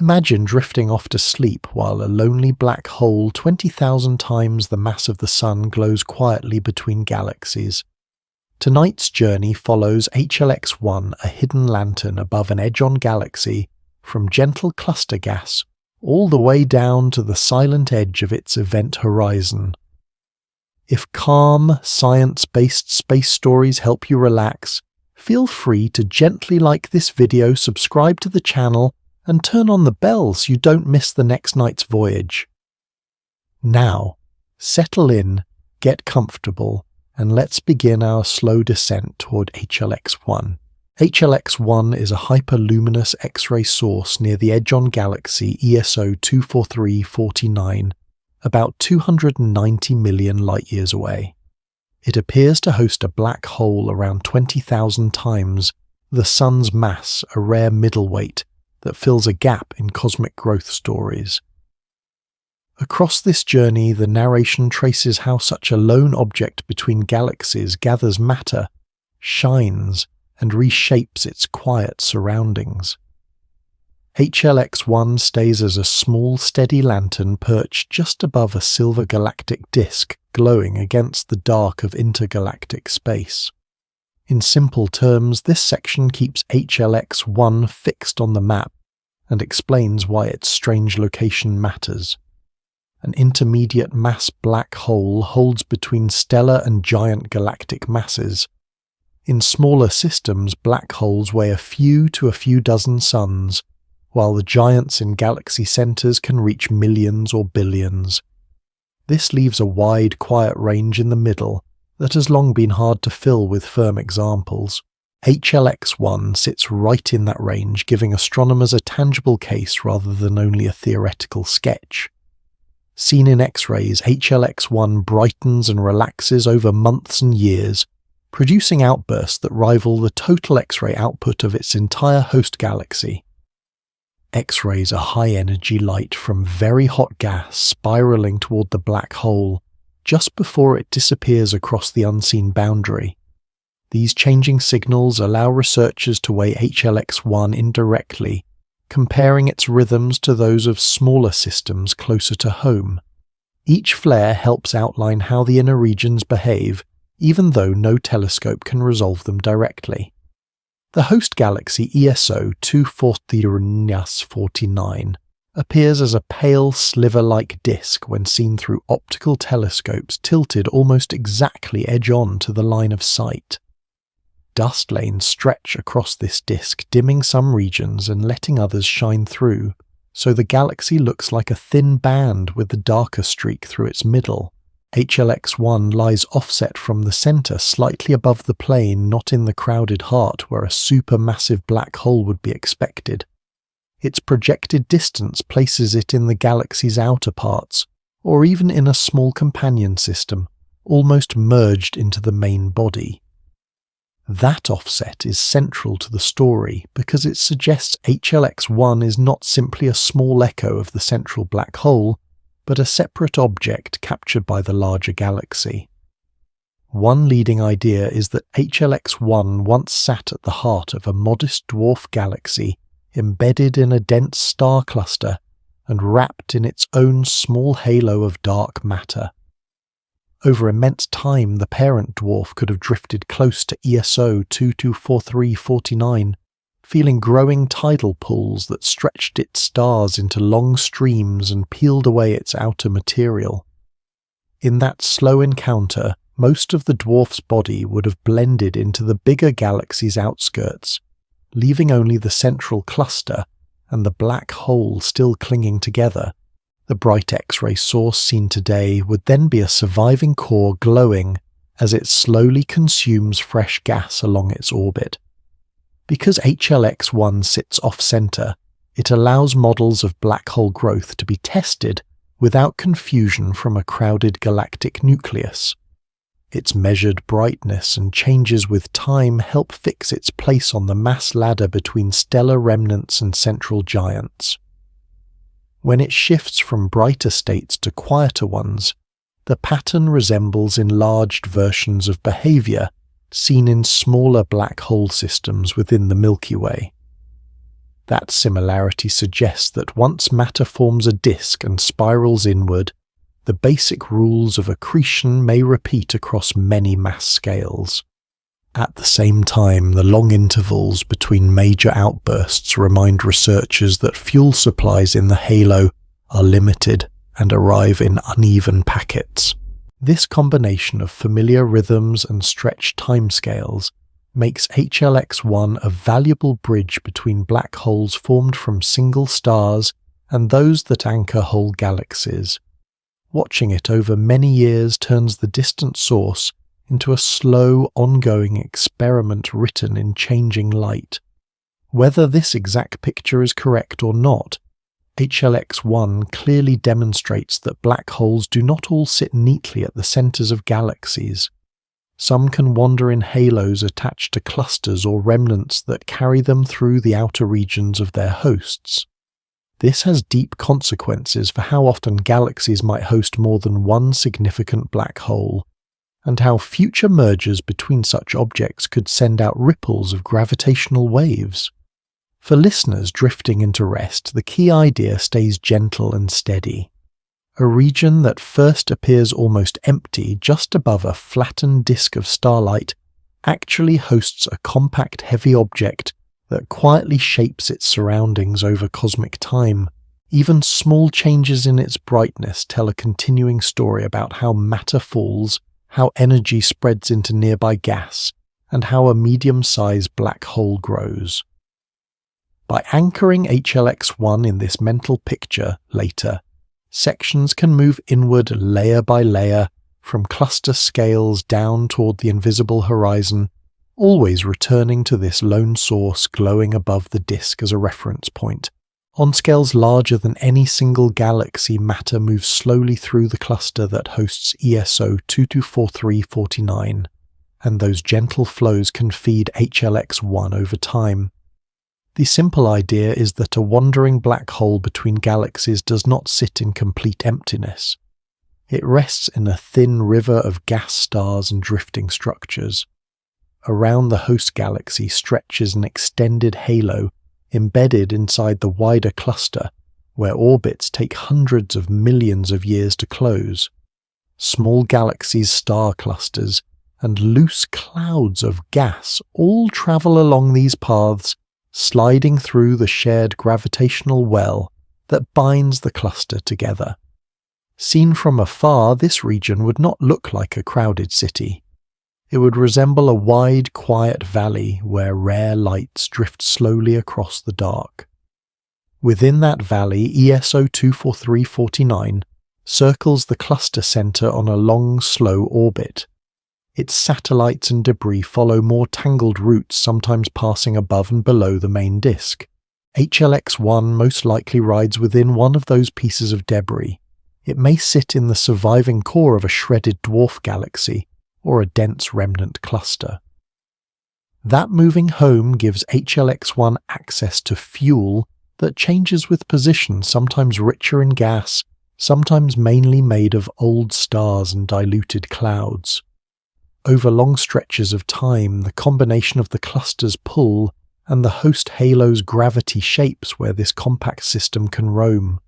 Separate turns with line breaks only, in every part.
Imagine drifting off to sleep while a lonely black hole 20,000 times the mass of the Sun glows quietly between galaxies. Tonight's journey follows HLX-1, a hidden lantern above an edge-on galaxy, from gentle cluster gas all the way down to the silent edge of its event horizon. If calm, science-based space stories help you relax, feel free to gently like this video, subscribe to the channel, and turn on the bell so you don't miss the next night's voyage. Now, settle in, get comfortable, and let's begin our slow descent toward HLX-1. HLX-1 is a hyperluminous X-ray source near the edge-on galaxy ESO 24349, about 290 million light-years away. It appears to host a black hole around 20,000 times the Sun's mass, a rare middleweight that fills a gap in cosmic growth stories. Across this journey, the narration traces how such a lone object between galaxies gathers matter, shines, and reshapes its quiet surroundings. HLX-1 stays as a small, steady lantern perched just above a silver galactic disk glowing against the dark of intergalactic space. In simple terms, this section keeps HLX-1 fixed on the map and explains why its strange location matters. An intermediate mass black hole holds between stellar and giant galactic masses. In smaller systems, black holes weigh a few to a few dozen suns, while the giants in galaxy centers can reach millions or billions. This leaves a wide, quiet range in the middle that has long been hard to fill with firm examples. HLX-1 sits right in that range, giving astronomers a tangible case rather than only a theoretical sketch. Seen in X-rays, HLX-1 brightens and relaxes over months and years, producing outbursts that rival the total X-ray output of its entire host galaxy. X-rays are high-energy light from very hot gas spiraling toward the black hole just before it disappears across the unseen boundary. These changing signals allow researchers to weigh HLX-1 indirectly, comparing its rhythms to those of smaller systems closer to home. Each flare helps outline how the inner regions behave, even though no telescope can resolve them directly. The host galaxy ESO 24349 appears as a pale sliver-like disk when seen through optical telescopes tilted almost exactly edge-on to the line of sight. Dust lanes stretch across this disk, dimming some regions and letting others shine through, so the galaxy looks like a thin band with the darker streak through its middle. HLX-1 lies offset from the center, slightly above the plane, not in the crowded heart where a supermassive black hole would be expected. Its projected distance places it in the galaxy's outer parts, or even in a small companion system, almost merged into the main body. That offset is central to the story because it suggests HLX-1 is not simply a small echo of the central black hole, but a separate object captured by the larger galaxy. One leading idea is that HLX-1 once sat at the heart of a modest dwarf galaxy embedded in a dense star cluster and wrapped in its own small halo of dark matter. Over immense time, the parent dwarf could have drifted close to ESO 224349, feeling growing tidal pulls that stretched its stars into long streams and peeled away its outer material. In that slow encounter, most of the dwarf's body would have blended into the bigger galaxy's outskirts, leaving only the central cluster and the black hole still clinging together. The bright X-ray source seen today would then be a surviving core glowing as it slowly consumes fresh gas along its orbit. Because HLX-1 sits off-center, it allows models of black hole growth to be tested without confusion from a crowded galactic nucleus. Its measured brightness and changes with time help fix its place on the mass ladder between stellar remnants and central giants. When it shifts from brighter states to quieter ones, the pattern resembles enlarged versions of behavior seen in smaller black hole systems within the Milky Way. That similarity suggests that once matter forms a disk and spirals inward, the basic rules of accretion may repeat across many mass scales. At the same time, the long intervals between major outbursts remind researchers that fuel supplies in the halo are limited and arrive in uneven packets. This combination of familiar rhythms and stretched timescales makes HLX-1 a valuable bridge between black holes formed from single stars and those that anchor whole galaxies. Watching it over many years turns the distant source into a slow, ongoing experiment written in changing light. Whether this exact picture is correct or not, HLX-1 clearly demonstrates that black holes do not all sit neatly at the centers of galaxies. Some can wander in halos attached to clusters or remnants that carry them through the outer regions of their hosts. This has deep consequences for how often galaxies might host more than one significant black hole, and how future mergers between such objects could send out ripples of gravitational waves. For listeners drifting into rest, the key idea stays gentle and steady. A region that first appears almost empty just above a flattened disk of starlight actually hosts a compact heavy object that quietly shapes its surroundings over cosmic time. Even small changes in its brightness tell a continuing story about how matter falls, how energy spreads into nearby gas, and how a medium-sized black hole grows. By anchoring HLX-1 in this mental picture later, sections can move inward layer by layer, from cluster scales down toward the invisible horizon, always returning to this lone source glowing above the disk as a reference point. On scales larger than any single galaxy, matter moves slowly through the cluster that hosts ESO 224349, and those gentle flows can feed HLX-1 over time. The simple idea is that a wandering black hole between galaxies does not sit in complete emptiness. It rests in a thin river of gas stars and drifting structures. Around the host galaxy stretches an extended halo embedded inside the wider cluster, where orbits take hundreds of millions of years to close. Small galaxies, star clusters, and loose clouds of gas all travel along these paths, sliding through the shared gravitational well that binds the cluster together. Seen from afar, this region would not look like a crowded city. It would resemble a wide, quiet valley where rare lights drift slowly across the dark. Within that valley, ESO 24349 circles the cluster center on a long, slow orbit. Its satellites and debris follow more tangled routes, sometimes passing above and below the main disk. HLX-1 most likely rides within one of those pieces of debris. It may sit in the surviving core of a shredded dwarf galaxy, or a dense remnant cluster. That moving home gives HLX-1 access to fuel that changes with position, sometimes richer in gas, sometimes mainly made of old stars and diluted clouds. Over long stretches of time, the combination of the cluster's pull and the host halo's gravity shapes where this compact system can roam.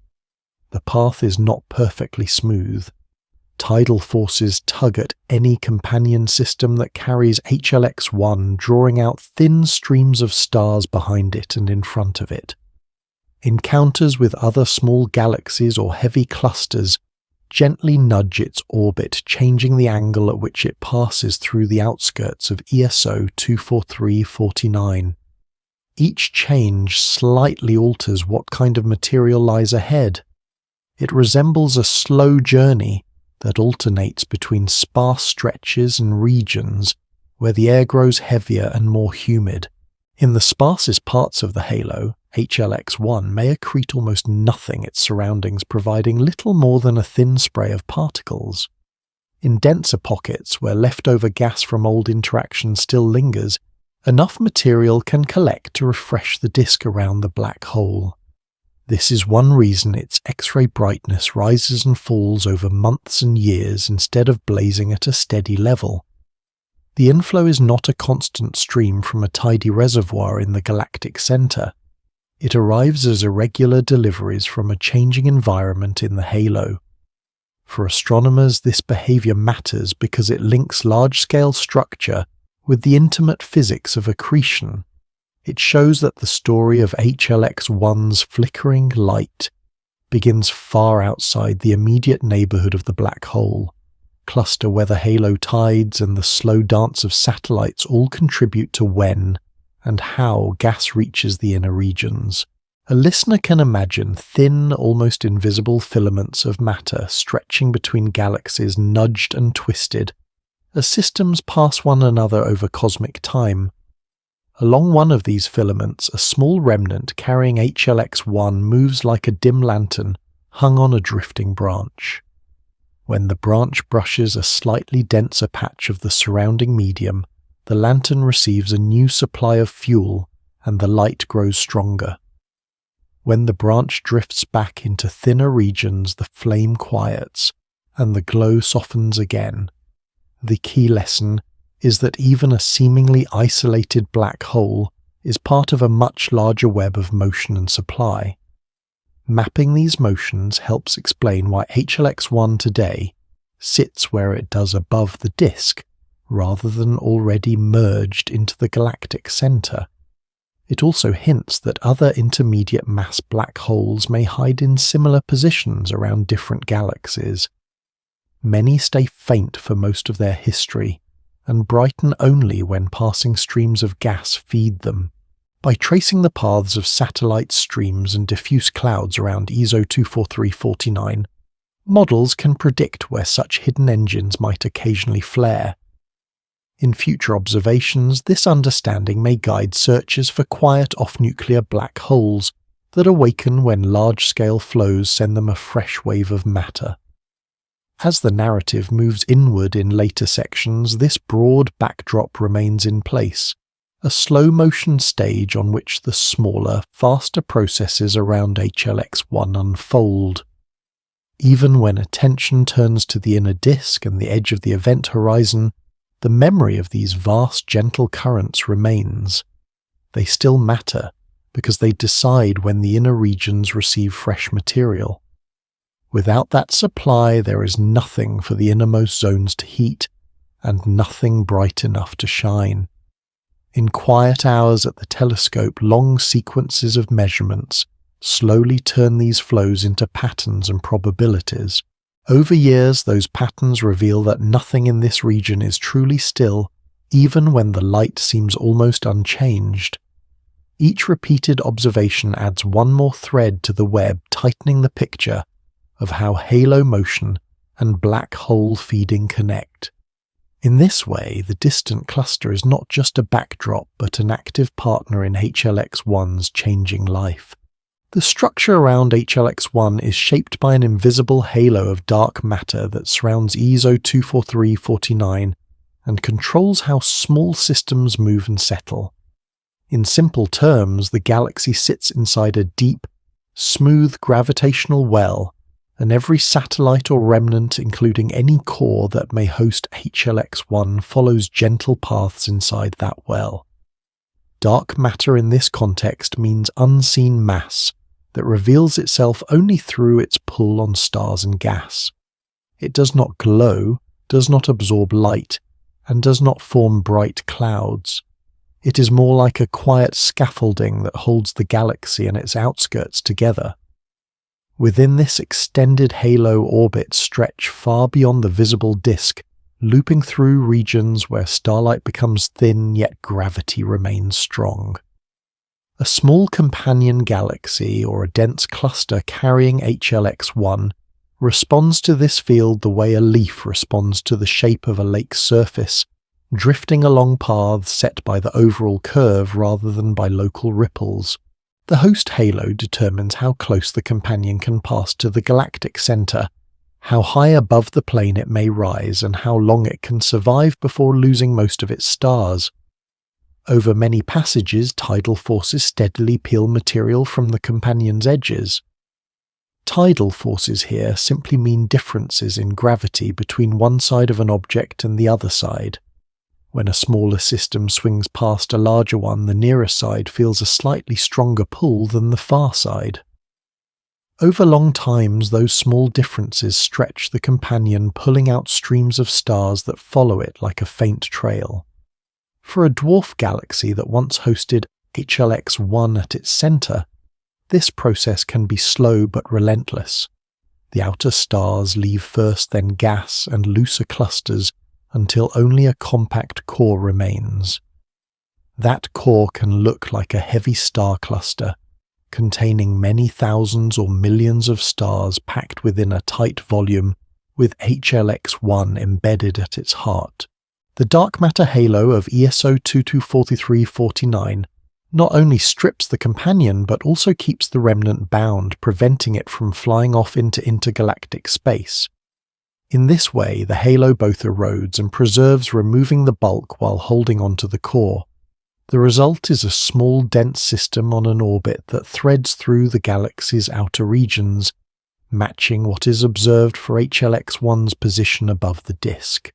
The path is not perfectly smooth. Tidal forces tug at any companion system that carries HLX-1, drawing out thin streams of stars behind it and in front of it. Encounters with other small galaxies or heavy clusters gently nudge its orbit, changing the angle at which it passes through the outskirts of ESO 24349. Each change slightly alters what kind of material lies ahead. It resembles a slow journey that alternates between sparse stretches and regions where the air grows heavier and more humid. In the sparsest parts of the halo, HLX-1 may accrete almost nothing its surroundings, providing little more than a thin spray of particles. In denser pockets, where leftover gas from old interactions still lingers, enough material can collect to refresh the disk around the black hole. This is one reason its X-ray brightness rises and falls over months and years instead of blazing at a steady level. The inflow is not a constant stream from a tidy reservoir in the galactic center. It arrives as irregular deliveries from a changing environment in the halo. For astronomers, this behavior matters because it links large-scale structure with the intimate physics of accretion. It shows that the story of HLX-1's flickering light begins far outside the immediate neighborhood of the black hole. Cluster weather halo tides and the slow dance of satellites all contribute to when and how gas reaches the inner regions. A listener can imagine thin, almost invisible filaments of matter stretching between galaxies, nudged and twisted, as systems pass one another over cosmic time. Along one of these filaments, a small remnant carrying HLX-1 moves like a dim lantern hung on a drifting branch. When the branch brushes a slightly denser patch of the surrounding medium, the lantern receives a new supply of fuel and the light grows stronger. When the branch drifts back into thinner regions, the flame quiets and the glow softens again. The key lesson is that even a seemingly isolated black hole is part of a much larger web of motion and supply. Mapping these motions helps explain why HLX-1 today sits where it does above the disk, rather than already merged into the galactic center. It also hints that other intermediate mass black holes may hide in similar positions around different galaxies. Many stay faint for most of their history, and brighten only when passing streams of gas feed them. By tracing the paths of satellite streams and diffuse clouds around ESO 24349, models can predict where such hidden engines might occasionally flare. In future observations, this understanding may guide searches for quiet off-nuclear black holes that awaken when large-scale flows send them a fresh wave of matter. As the narrative moves inward in later sections, this broad backdrop remains in place, a slow-motion stage on which the smaller, faster processes around HLX-1 unfold. Even when attention turns to the inner disk and the edge of the event horizon, the memory of these vast, gentle currents remains. They still matter because they decide when the inner regions receive fresh material. Without that supply, there is nothing for the innermost zones to heat, and nothing bright enough to shine. In quiet hours at the telescope, long sequences of measurements slowly turn these flows into patterns and probabilities. Over years, those patterns reveal that nothing in this region is truly still, even when the light seems almost unchanged. Each repeated observation adds one more thread to the web, tightening the picture of how halo motion and black hole feeding connect. In this way, the distant cluster is not just a backdrop, but an active partner in HLX-1's changing life. The structure around HLX-1 is shaped by an invisible halo of dark matter that surrounds ESO 24349 and controls how small systems move and settle. In simple terms, the galaxy sits inside a deep, smooth gravitational well, and every satellite or remnant, including any core that may host HLX-1, follows gentle paths inside that well. Dark matter in this context means unseen mass that reveals itself only through its pull on stars and gas. It does not glow, does not absorb light, and does not form bright clouds. It is more like a quiet scaffolding that holds the galaxy and its outskirts together. Within this extended halo, orbits stretch far beyond the visible disk, looping through regions where starlight becomes thin yet gravity remains strong. A small companion galaxy or a dense cluster carrying HLX-1 responds to this field the way a leaf responds to the shape of a lake's surface, drifting along paths set by the overall curve rather than by local ripples. The host halo determines how close the companion can pass to the galactic center, how high above the plane it may rise, and how long it can survive before losing most of its stars. Over many passages, tidal forces steadily peel material from the companion's edges. Tidal forces here simply mean differences in gravity between one side of an object and the other side. When a smaller system swings past a larger one, the nearest side feels a slightly stronger pull than the far side. Over long times, those small differences stretch the companion, pulling out streams of stars that follow it like a faint trail. For a dwarf galaxy that once hosted HLX-1 at its centre, this process can be slow but relentless. The outer stars leave first then gas and looser clusters until only a compact core remains. That core can look like a heavy star cluster, containing many thousands or millions of stars packed within a tight volume with HLX-1 embedded at its heart. The dark matter halo of ESO 224349 not only strips the companion but also keeps the remnant bound, preventing it from flying off into intergalactic space. In this way, the halo both erodes and preserves, removing the bulk while holding onto the core. The result is a small, dense system on an orbit that threads through the galaxy's outer regions, matching what is observed for HLX-1's position above the disk.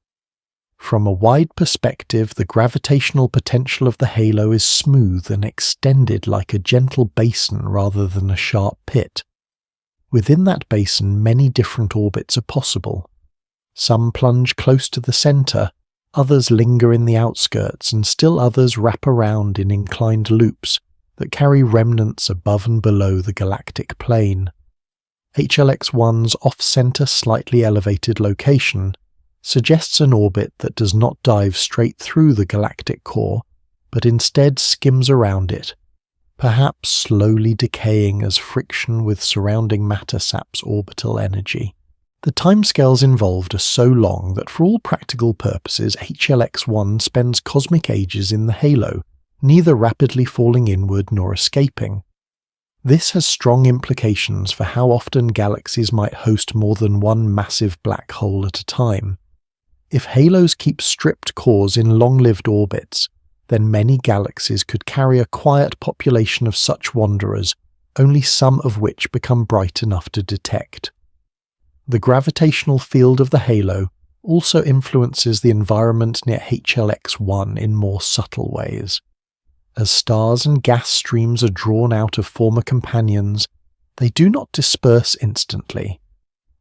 From a wide perspective, the gravitational potential of the halo is smooth and extended like a gentle basin rather than a sharp pit. Within that basin, many different orbits are possible. Some plunge close to the centre, others linger in the outskirts, and still others wrap around in inclined loops that carry remnants above and below the galactic plane. HLX-1's off-centre slightly elevated location suggests an orbit that does not dive straight through the galactic core, but instead skims around it, perhaps slowly decaying as friction with surrounding matter saps orbital energy. The timescales involved are so long that for all practical purposes HLX-1 spends cosmic ages in the halo, neither rapidly falling inward nor escaping. This has strong implications for how often galaxies might host more than one massive black hole at a time. If halos keep stripped cores in long-lived orbits, then many galaxies could carry a quiet population of such wanderers, only some of which become bright enough to detect. The gravitational field of the halo also influences the environment near HLX-1 in more subtle ways. As stars and gas streams are drawn out of former companions, they do not disperse instantly.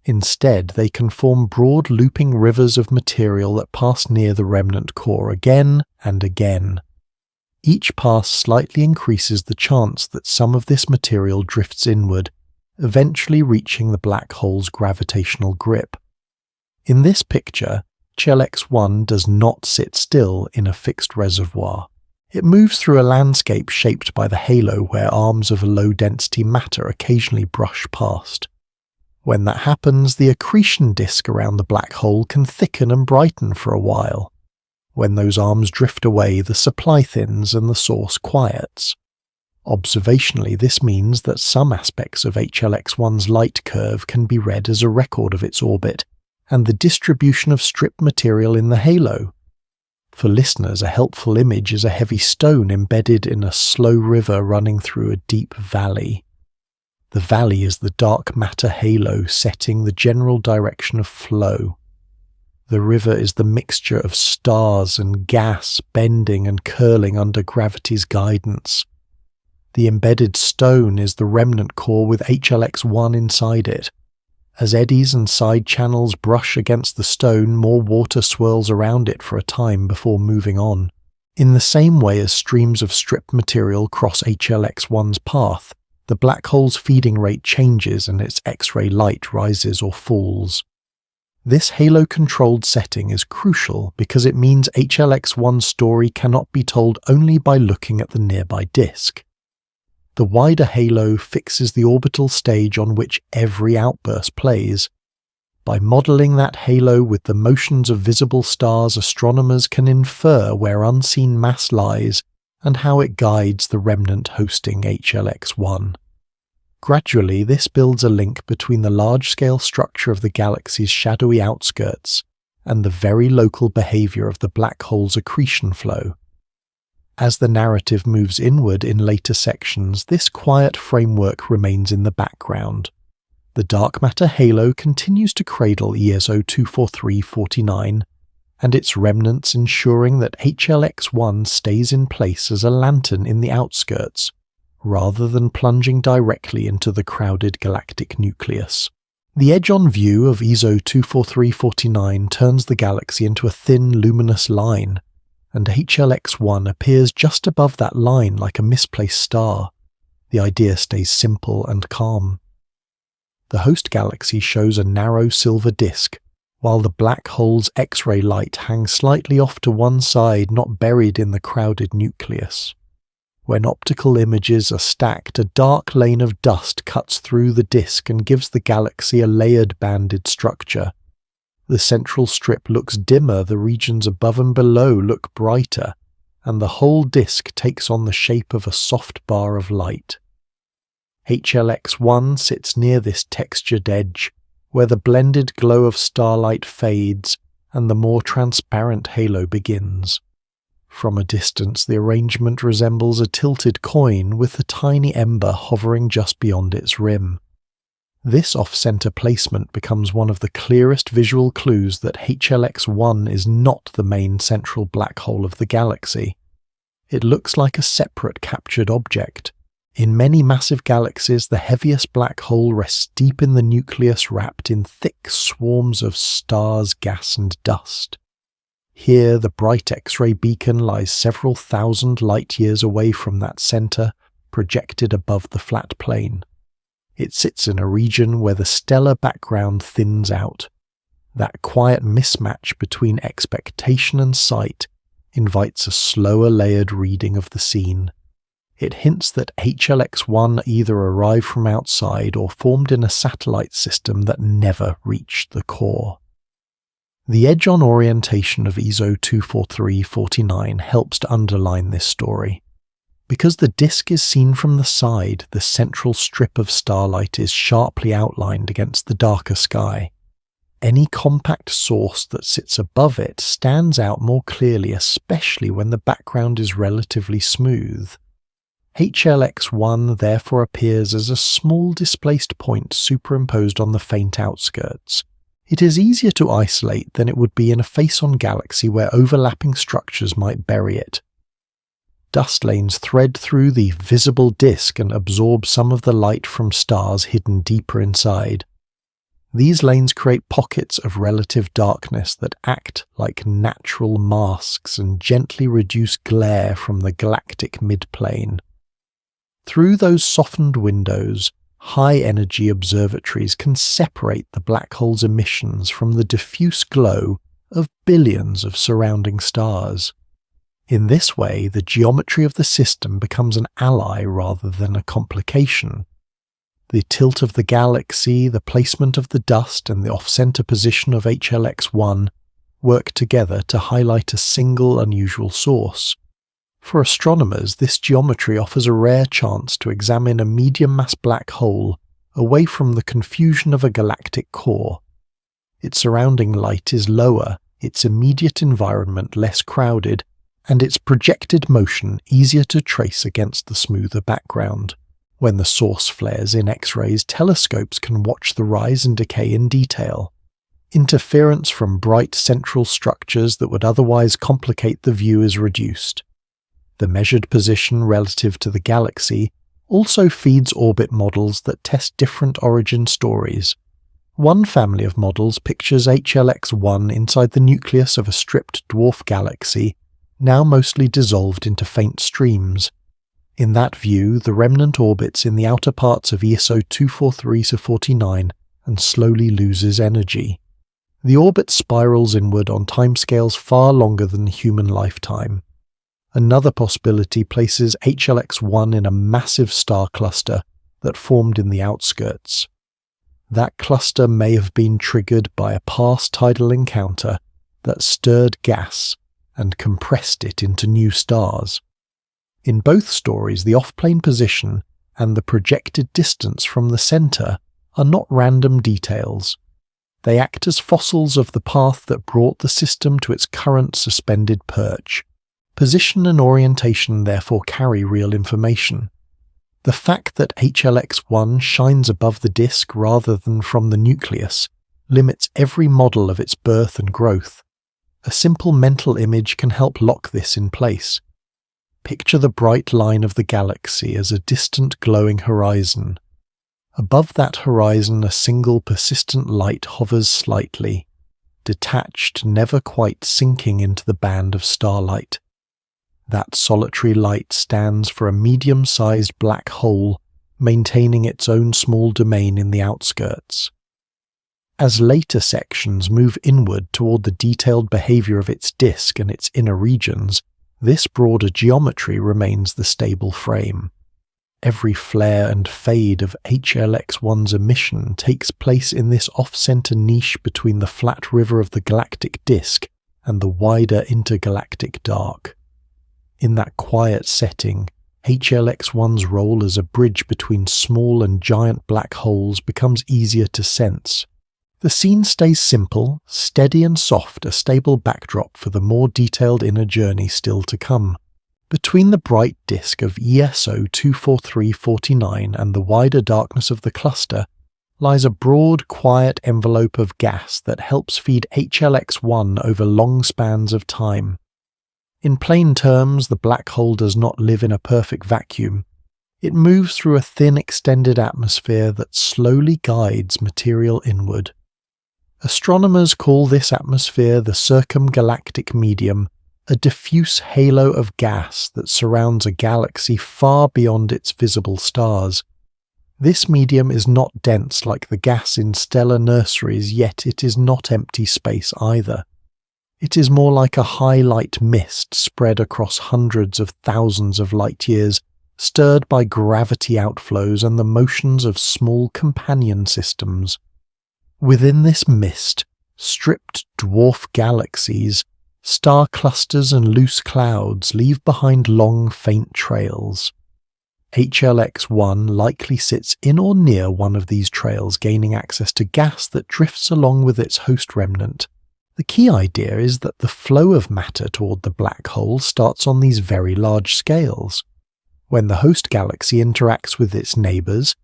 Instead, they can form broad looping rivers of material that pass near the remnant core again and again. Each pass slightly increases the chance that some of this material drifts inward, eventually reaching the black hole's gravitational grip. In this picture, HLX-1 does not sit still in a fixed reservoir. It moves through a landscape shaped by the halo where arms of low-density matter occasionally brush past. When that happens, the accretion disk around the black hole can thicken and brighten for a while. When those arms drift away, the supply thins and the source quiets. Observationally, this means that some aspects of HLX-1's light curve can be read as a record of its orbit and the distribution of stripped material in the halo. For listeners, a helpful image is a heavy stone embedded in a slow river running through a deep valley. The valley is the dark matter halo setting the general direction of flow. The river is the mixture of stars and gas bending and curling under gravity's guidance. The embedded stone is the remnant core with HLX-1 inside it. As eddies and side channels brush against the stone, more water swirls around it for a time before moving on. In the same way as streams of stripped material cross HLX-1's path, the black hole's feeding rate changes and its X-ray light rises or falls. This halo-controlled setting is crucial because it means HLX-1's story cannot be told only by looking at the nearby disk. The wider halo fixes the orbital stage on which every outburst plays. By modelling that halo with the motions of visible stars, astronomers can infer where unseen mass lies and how it guides the remnant hosting HLX-1. Gradually, this builds a link between the large-scale structure of the galaxy's shadowy outskirts and the very local behaviour of the black hole's accretion flow. As the narrative moves inward in later sections, this quiet framework remains in the background. The dark matter halo continues to cradle ESO 24349, and its remnants ensuring that HLX-1 stays in place as a lantern in the outskirts, rather than plunging directly into the crowded galactic nucleus. The edge-on view of ESO 24349 turns the galaxy into a thin, luminous line, and HLX-1 appears just above that line like a misplaced star. The idea stays simple and calm. The host galaxy shows a narrow silver disk, while the black hole's X-ray light hangs slightly off to one side, not buried in the crowded nucleus. When optical images are stacked, a dark lane of dust cuts through the disk and gives the galaxy a layered banded structure. The central strip looks dimmer, the regions above and below look brighter, and the whole disk takes on the shape of a soft bar of light. HLX-1 sits near this textured edge, where the blended glow of starlight fades and the more transparent halo begins. From a distance, the arrangement resembles a tilted coin with a tiny ember hovering just beyond its rim. This off-center placement becomes one of the clearest visual clues that HLX-1 is not the main central black hole of the galaxy. It looks like a separate captured object. In many massive galaxies, the heaviest black hole rests deep in the nucleus, wrapped in thick swarms of stars, gas, and dust. Here, the bright X-ray beacon lies several thousand light-years away from that center, projected above the flat plane. It sits in a region where the stellar background thins out. That quiet mismatch between expectation and sight invites a slower layered reading of the scene. It hints that HLX-1 either arrived from outside or formed in a satellite system that never reached the core. The edge-on orientation of ESO 24349 helps to underline this story. Because the disk is seen from the side, the central strip of starlight is sharply outlined against the darker sky. Any compact source that sits above it stands out more clearly, especially when the background is relatively smooth. HLX-1 therefore appears as a small displaced point superimposed on the faint outskirts. It is easier to isolate than it would be in a face-on galaxy where overlapping structures might bury it. Dust lanes thread through the visible disk and absorb some of the light from stars hidden deeper inside. These lanes create pockets of relative darkness that act like natural masks and gently reduce glare from the galactic midplane. Through those softened windows, high-energy observatories can separate the black hole's emissions from the diffuse glow of billions of surrounding stars. In this way, the geometry of the system becomes an ally rather than a complication. The tilt of the galaxy, the placement of the dust, and the off-center position of HLX-1 work together to highlight a single unusual source. For astronomers, this geometry offers a rare chance to examine a medium-mass black hole away from the confusion of a galactic core. Its surrounding light is lower, its immediate environment less crowded, and its projected motion easier to trace against the smoother background. When the source flares in X-rays, telescopes can watch the rise and decay in detail. Interference from bright central structures that would otherwise complicate the view is reduced. The measured position relative to the galaxy also feeds orbit models that test different origin stories. One family of models pictures HLX-1 inside the nucleus of a stripped dwarf galaxy, now mostly dissolved into faint streams. In that view, the remnant orbits in the outer parts of ESO 243-49 and slowly loses energy. The orbit spirals inward on timescales far longer than the human lifetime. Another possibility places HLX-1 in a massive star cluster that formed in the outskirts. That cluster may have been triggered by a past tidal encounter that stirred gas and compressed it into new stars. In both stories, the off-plane position and the projected distance from the center are not random details. They act as fossils of the path that brought the system to its current suspended perch. Position and orientation therefore carry real information. The fact that HLX-1 shines above the disk rather than from the nucleus limits every model of its birth and growth. A simple mental image can help lock this in place. Picture the bright line of the galaxy as a distant glowing horizon. Above that horizon, a single persistent light hovers slightly, detached, never quite sinking into the band of starlight. That solitary light stands for a medium-sized black hole, maintaining its own small domain in the outskirts. As later sections move inward toward the detailed behavior of its disk and its inner regions, this broader geometry remains the stable frame. Every flare and fade of HLX-1's emission takes place in this off-center niche between the flat river of the galactic disk and the wider intergalactic dark. In that quiet setting, HLX-1's role as a bridge between small and giant black holes becomes easier to sense. The scene stays simple, steady and soft, a stable backdrop for the more detailed inner journey still to come. Between the bright disk of ESO 24349 and the wider darkness of the cluster lies a broad, quiet envelope of gas that helps feed HLX-1 over long spans of time. In plain terms, the black hole does not live in a perfect vacuum. It moves through a thin extended atmosphere that slowly guides material inward. Astronomers call this atmosphere the circumgalactic medium, a diffuse halo of gas that surrounds a galaxy far beyond its visible stars. This medium is not dense like the gas in stellar nurseries, yet it is not empty space either. It is more like a high-light mist spread across hundreds of thousands of light-years, stirred by gravity outflows and the motions of small companion systems. Within this mist, stripped dwarf galaxies, star clusters and loose clouds leave behind long, faint trails. HLX-1 likely sits in or near one of these trails, gaining access to gas that drifts along with its host remnant. The key idea is that the flow of matter toward the black hole starts on these very large scales. When the host galaxy interacts with its neighbors,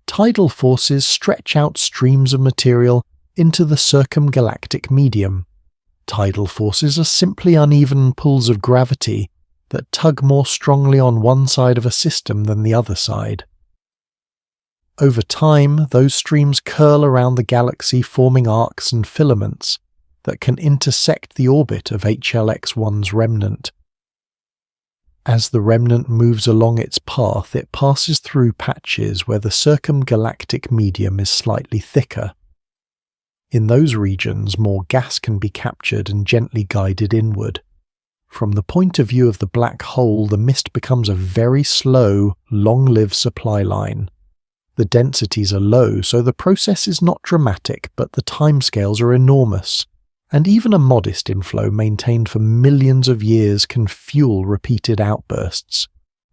tidal forces stretch out streams of material into the circumgalactic medium. Tidal forces are simply uneven pulls of gravity that tug more strongly on one side of a system than the other side. Over time, those streams curl around the galaxy, forming arcs and filaments that can intersect the orbit of HLX-1's remnant. As the remnant moves along its path, it passes through patches where the circumgalactic medium is slightly thicker. In those regions, more gas can be captured and gently guided inward. From the point of view of the black hole, the mist becomes a very slow, long-lived supply line. The densities are low, so the process is not dramatic, but the timescales are enormous, and even a modest inflow maintained for millions of years can fuel repeated outbursts.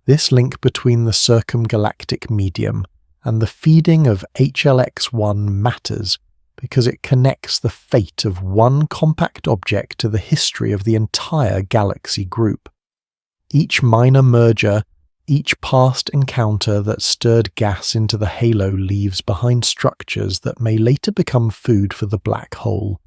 This link between the circumgalactic medium and the feeding of HLX-1 matters because it connects the fate of one compact object to the history of the entire galaxy group. Each minor merger, each past encounter that stirred gas into the halo leaves behind structures that may later become food for the black hole.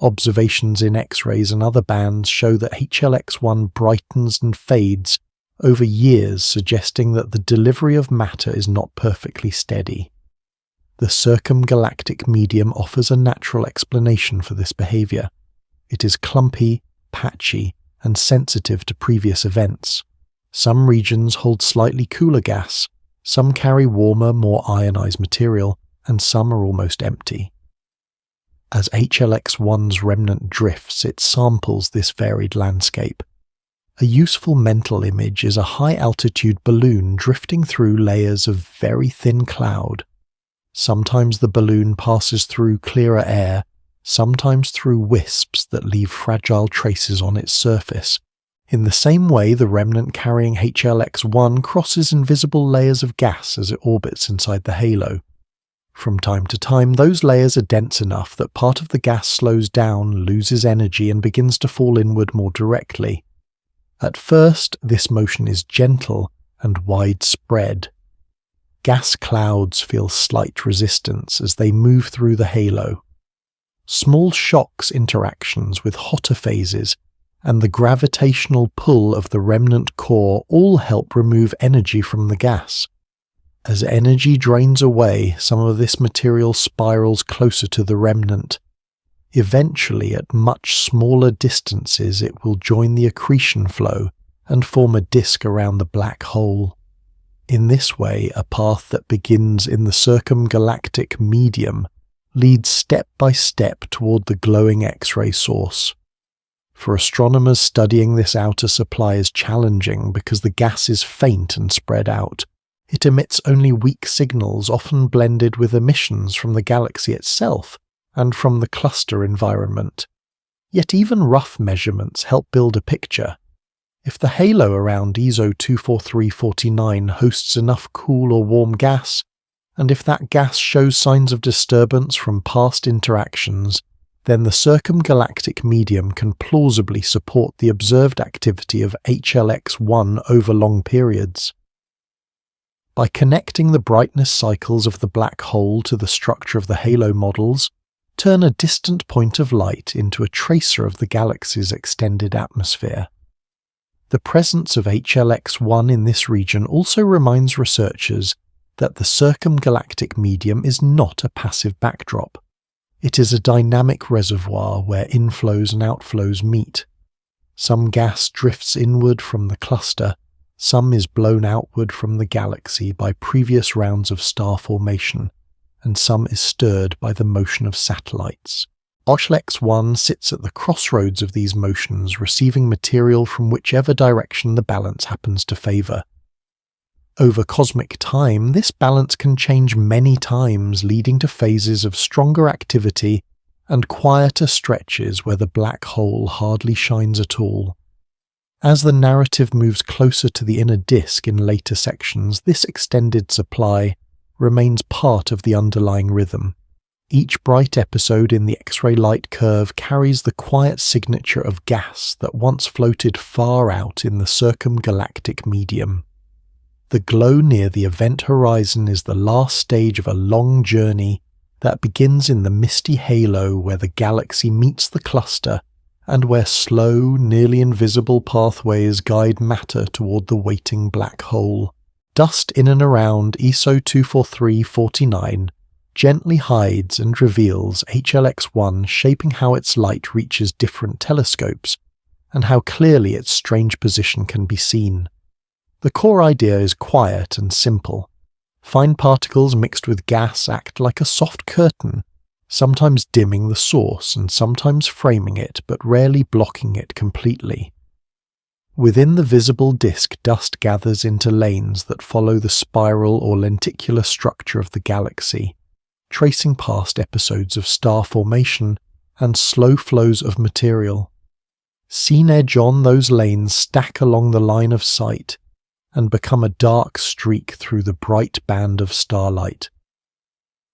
Observations in X-rays and other bands show that HLX-1 brightens and fades over years, suggesting that the delivery of matter is not perfectly steady. The circumgalactic medium offers a natural explanation for this behavior. It is clumpy, patchy, and sensitive to previous events. Some regions hold slightly cooler gas, some carry warmer, more ionized material, and some are almost empty. As HLX-1's remnant drifts, it samples this varied landscape. A useful mental image is a high-altitude balloon drifting through layers of very thin cloud. Sometimes the balloon passes through clearer air, sometimes through wisps that leave fragile traces on its surface. In the same way, the remnant carrying HLX-1 crosses invisible layers of gas as it orbits inside the halo. From time to time, those layers are dense enough that part of the gas slows down, loses energy, and begins to fall inward more directly. At first, this motion is gentle and widespread. Gas clouds feel slight resistance as they move through the halo. Small shocks interactions with hotter phases and the gravitational pull of the remnant core all help remove energy from the gas. As energy drains away, some of this material spirals closer to the remnant. Eventually, at much smaller distances, it will join the accretion flow and form a disk around the black hole. In this way, a path that begins in the circumgalactic medium leads step by step toward the glowing X-ray source. For astronomers, studying this outer supply is challenging because the gas is faint and spread out. It emits only weak signals, often blended with emissions from the galaxy itself and from the cluster environment. Yet even rough measurements help build a picture. If the halo around ESO 24349 hosts enough cool or warm gas, and if that gas shows signs of disturbance from past interactions, then the circumgalactic medium can plausibly support the observed activity of HLX-1 over long periods. By connecting the brightness cycles of the black hole to the structure of the halo models, turn a distant point of light into a tracer of the galaxy's extended atmosphere. The presence of HLX-1 in this region also reminds researchers that the circumgalactic medium is not a passive backdrop. It is a dynamic reservoir where inflows and outflows meet. Some gas drifts inward from the cluster, some is blown outward from the galaxy by previous rounds of star formation, and some is stirred by the motion of satellites. HLX-1 sits at the crossroads of these motions, receiving material from whichever direction the balance happens to favor. Over cosmic time, this balance can change many times, leading to phases of stronger activity and quieter stretches where the black hole hardly shines at all. As the narrative moves closer to the inner disk in later sections, this extended supply remains part of the underlying rhythm. Each bright episode in the X-ray light curve carries the quiet signature of gas that once floated far out in the circumgalactic medium. The glow near the event horizon is the last stage of a long journey that begins in the misty halo where the galaxy meets the cluster and where slow, nearly invisible pathways guide matter toward the waiting black hole. Dust in and around ESO 24349 gently hides and reveals HLX-1, shaping how its light reaches different telescopes and how clearly its strange position can be seen. The core idea is quiet and simple. Fine particles mixed with gas act like a soft curtain, sometimes dimming the source and sometimes framing it, but rarely blocking it completely. Within the visible disk, dust gathers into lanes that follow the spiral or lenticular structure of the galaxy, tracing past episodes of star formation and slow flows of material. Seen edge on, those lanes stack along the line of sight and become a dark streak through the bright band of starlight.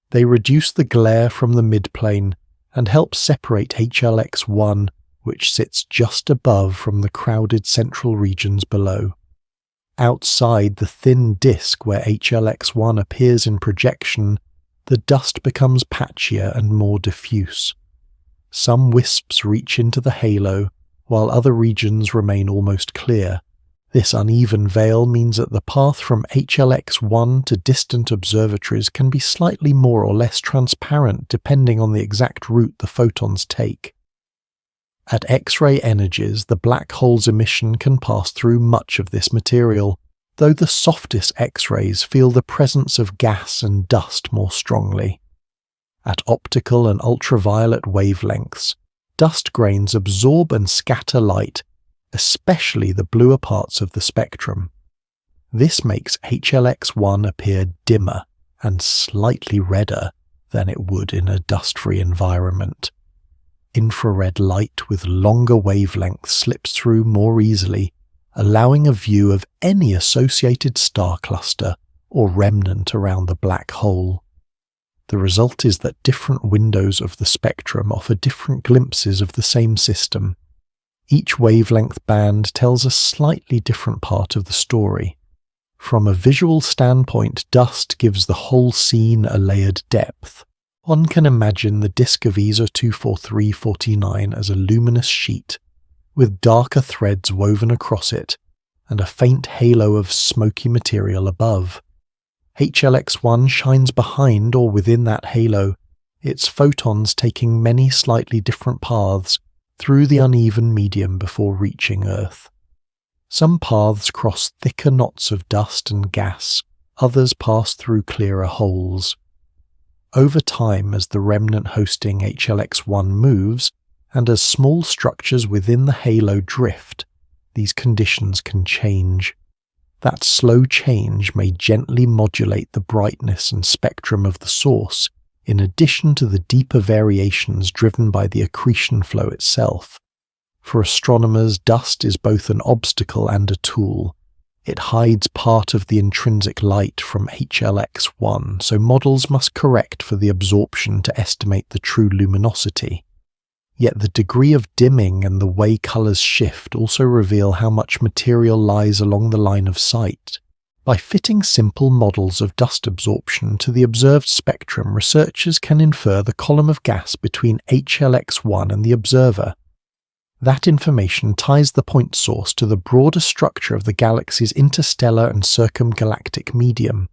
They reduce the glare from the midplane and help separate HLX-1, which sits just above, from the crowded central regions below. Outside the thin disk where HLX-1 appears in projection, the dust becomes patchier and more diffuse. Some wisps reach into the halo, while other regions remain almost clear. This uneven veil means that the path from HLX-1 to distant observatories can be slightly more or less transparent depending on the exact route the photons take. At X-ray energies, the black hole's emission can pass through much of this material, though the softest X-rays feel the presence of gas and dust more strongly. At optical and ultraviolet wavelengths, dust grains absorb and scatter light, especially the bluer parts of the spectrum. This makes HLX-1 appear dimmer and slightly redder than it would in a dust-free environment. Infrared light with longer wavelengths slips through more easily, allowing a view of any associated star cluster or remnant around the black hole. The result is that different windows of the spectrum offer different glimpses of the same system. Each wavelength band tells a slightly different part of the story. From a visual standpoint, dust gives the whole scene a layered depth, One can imagine the disk of ESA 24349 as a luminous sheet, with darker threads woven across it, and a faint halo of smoky material above. HLX-1 shines behind or within that halo, its photons taking many slightly different paths through the uneven medium before reaching Earth. Some paths cross thicker knots of dust and gas, others pass through clearer holes. Over time, as the remnant hosting HLX-1 moves, and as small structures within the halo drift, these conditions can change. That slow change may gently modulate the brightness and spectrum of the source, in addition to the deeper variations driven by the accretion flow itself. For astronomers, dust is both an obstacle and a tool. It hides part of the intrinsic light from HLX-1, so models must correct for the absorption to estimate the true luminosity. Yet the degree of dimming and the way colours shift also reveal how much material lies along the line of sight. By fitting simple models of dust absorption to the observed spectrum, researchers can infer the column of gas between HLX-1 and the observer. That information ties the point source to the broader structure of the galaxy's interstellar and circumgalactic medium.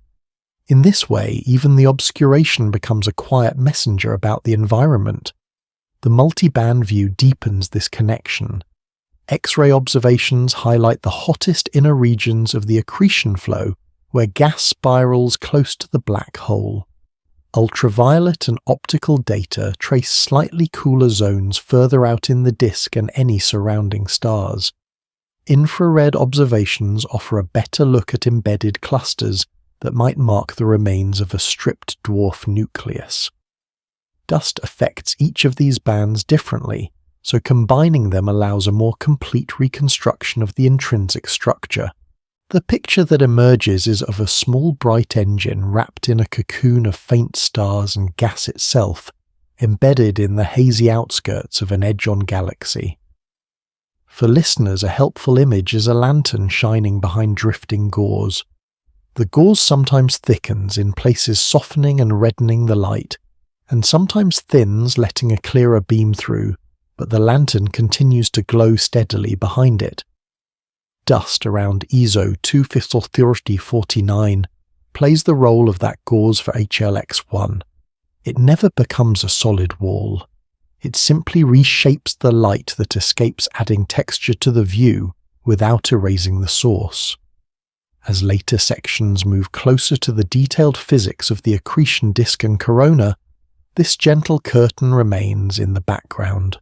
In this way, even the obscuration becomes a quiet messenger about the environment. The multi-band view deepens this connection. X-ray observations highlight the hottest inner regions of the accretion flow, where gas spirals close to the black hole. Ultraviolet and optical data trace slightly cooler zones further out in the disk and any surrounding stars. Infrared observations offer a better look at embedded clusters that might mark the remains of a stripped dwarf nucleus. Dust affects each of these bands differently, so combining them allows a more complete reconstruction of the intrinsic structure. The picture that emerges is of a small bright engine wrapped in a cocoon of faint stars and gas itself, embedded in the hazy outskirts of an edge-on galaxy. For listeners, a helpful image is a lantern shining behind drifting gauze. The gauze sometimes thickens, in places softening and reddening the light, and sometimes thins, letting a clearer beam through, but the lantern continues to glow steadily behind it. Dust around ESO 24349 plays the role of that gauze for HLX-1. It never becomes a solid wall. It simply reshapes the light that escapes, adding texture to the view without erasing the source. As later sections move closer to the detailed physics of the accretion disk and corona, this gentle curtain remains in the background.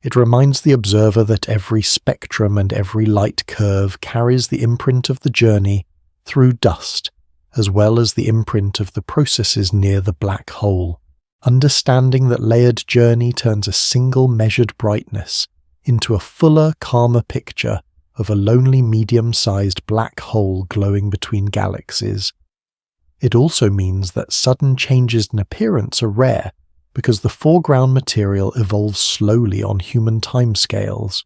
It reminds the observer that every spectrum and every light curve carries the imprint of the journey through dust, as well as the imprint of the processes near the black hole. Understanding that layered journey turns a single measured brightness into a fuller, calmer picture of a lonely medium-sized black hole glowing between galaxies. It also means that sudden changes in appearance are rare, because the foreground material evolves slowly on human timescales.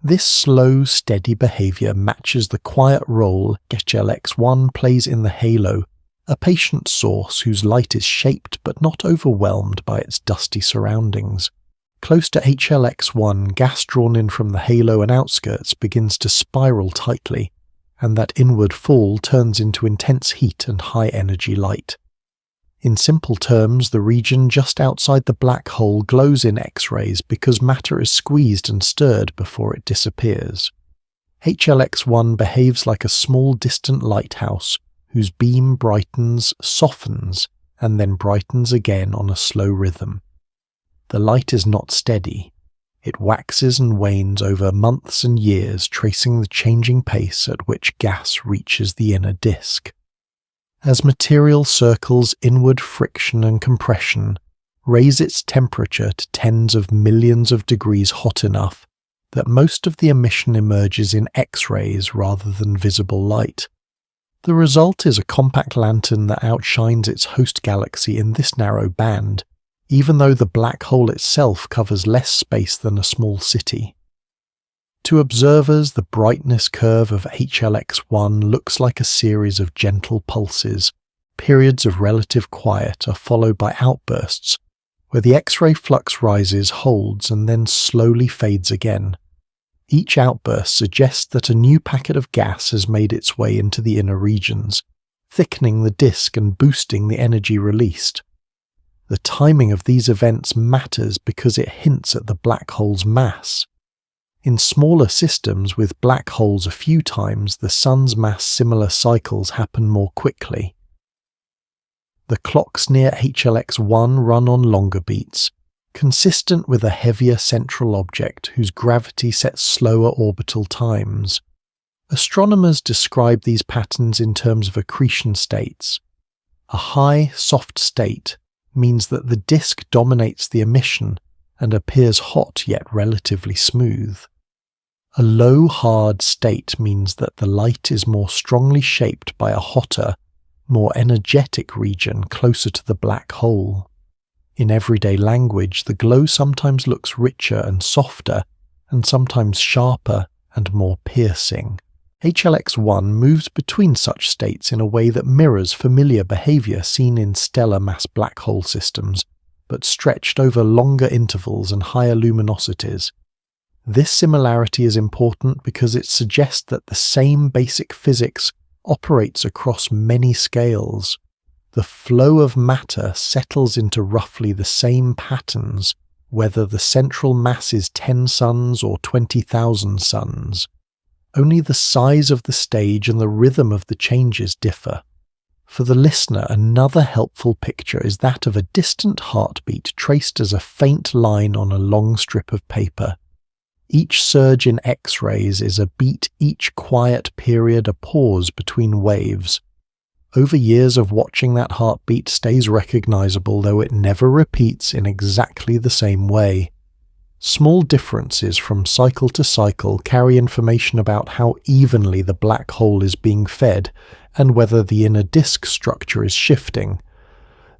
This slow, steady behavior matches the quiet role HLX-1 plays in the halo, a patient source whose light is shaped but not overwhelmed by its dusty surroundings. Close to HLX-1, gas drawn in from the halo and outskirts begins to spiral tightly, and that inward fall turns into intense heat and high-energy light. In simple terms, the region just outside the black hole glows in X-rays because matter is squeezed and stirred before it disappears. HLX-1 behaves like a small distant lighthouse whose beam brightens, softens, and then brightens again on a slow rhythm. The light is not steady. It waxes and wanes over months and years, tracing the changing pace at which gas reaches the inner disk. As material circles inward, friction and compression raise its temperature to tens of millions of degrees hot enough that most of the emission emerges in X-rays rather than visible light. The result is a compact lantern that outshines its host galaxy in this narrow band, even though the black hole itself covers less space than a small city. To observers, the brightness curve of HLX-1 looks like a series of gentle pulses, periods of relative quiet are followed by outbursts, where the X-ray flux rises, holds, and then slowly fades again. Each outburst suggests that a new packet of gas has made its way into the inner regions, thickening the disk and boosting the energy released. The timing of these events matters because it hints at the black hole's mass. In smaller systems with black holes a few times, the Sun's mass-similar cycles happen more quickly. The clocks near HLX-1 run on longer beats, consistent with a heavier central object whose gravity sets slower orbital times. Astronomers describe these patterns in terms of accretion states. A high, soft state means that the disk dominates the emission and appears hot yet relatively smooth. A low, hard state means that the light is more strongly shaped by a hotter, more energetic region closer to the black hole. In everyday language, the glow sometimes looks richer and softer, and sometimes sharper and more piercing. HLX-1 moves between such states in a way that mirrors familiar behavior seen in stellar mass black hole systems, but stretched over longer intervals and higher luminosities. This similarity is important because it suggests that the same basic physics operates across many scales. The flow of matter settles into roughly the same patterns, whether the central mass is 10 suns or 20,000 suns. Only the size of the stage and the rhythm of the changes differ. For the listener, another helpful picture is that of a distant heartbeat traced as a faint line on a long strip of paper. Each surge in X-rays is a beat, each quiet period a pause between waves. Over years of watching, that heartbeat stays recognizable, though it never repeats in exactly the same way. Small differences from cycle to cycle carry information about how evenly the black hole is being fed and whether the inner disk structure is shifting.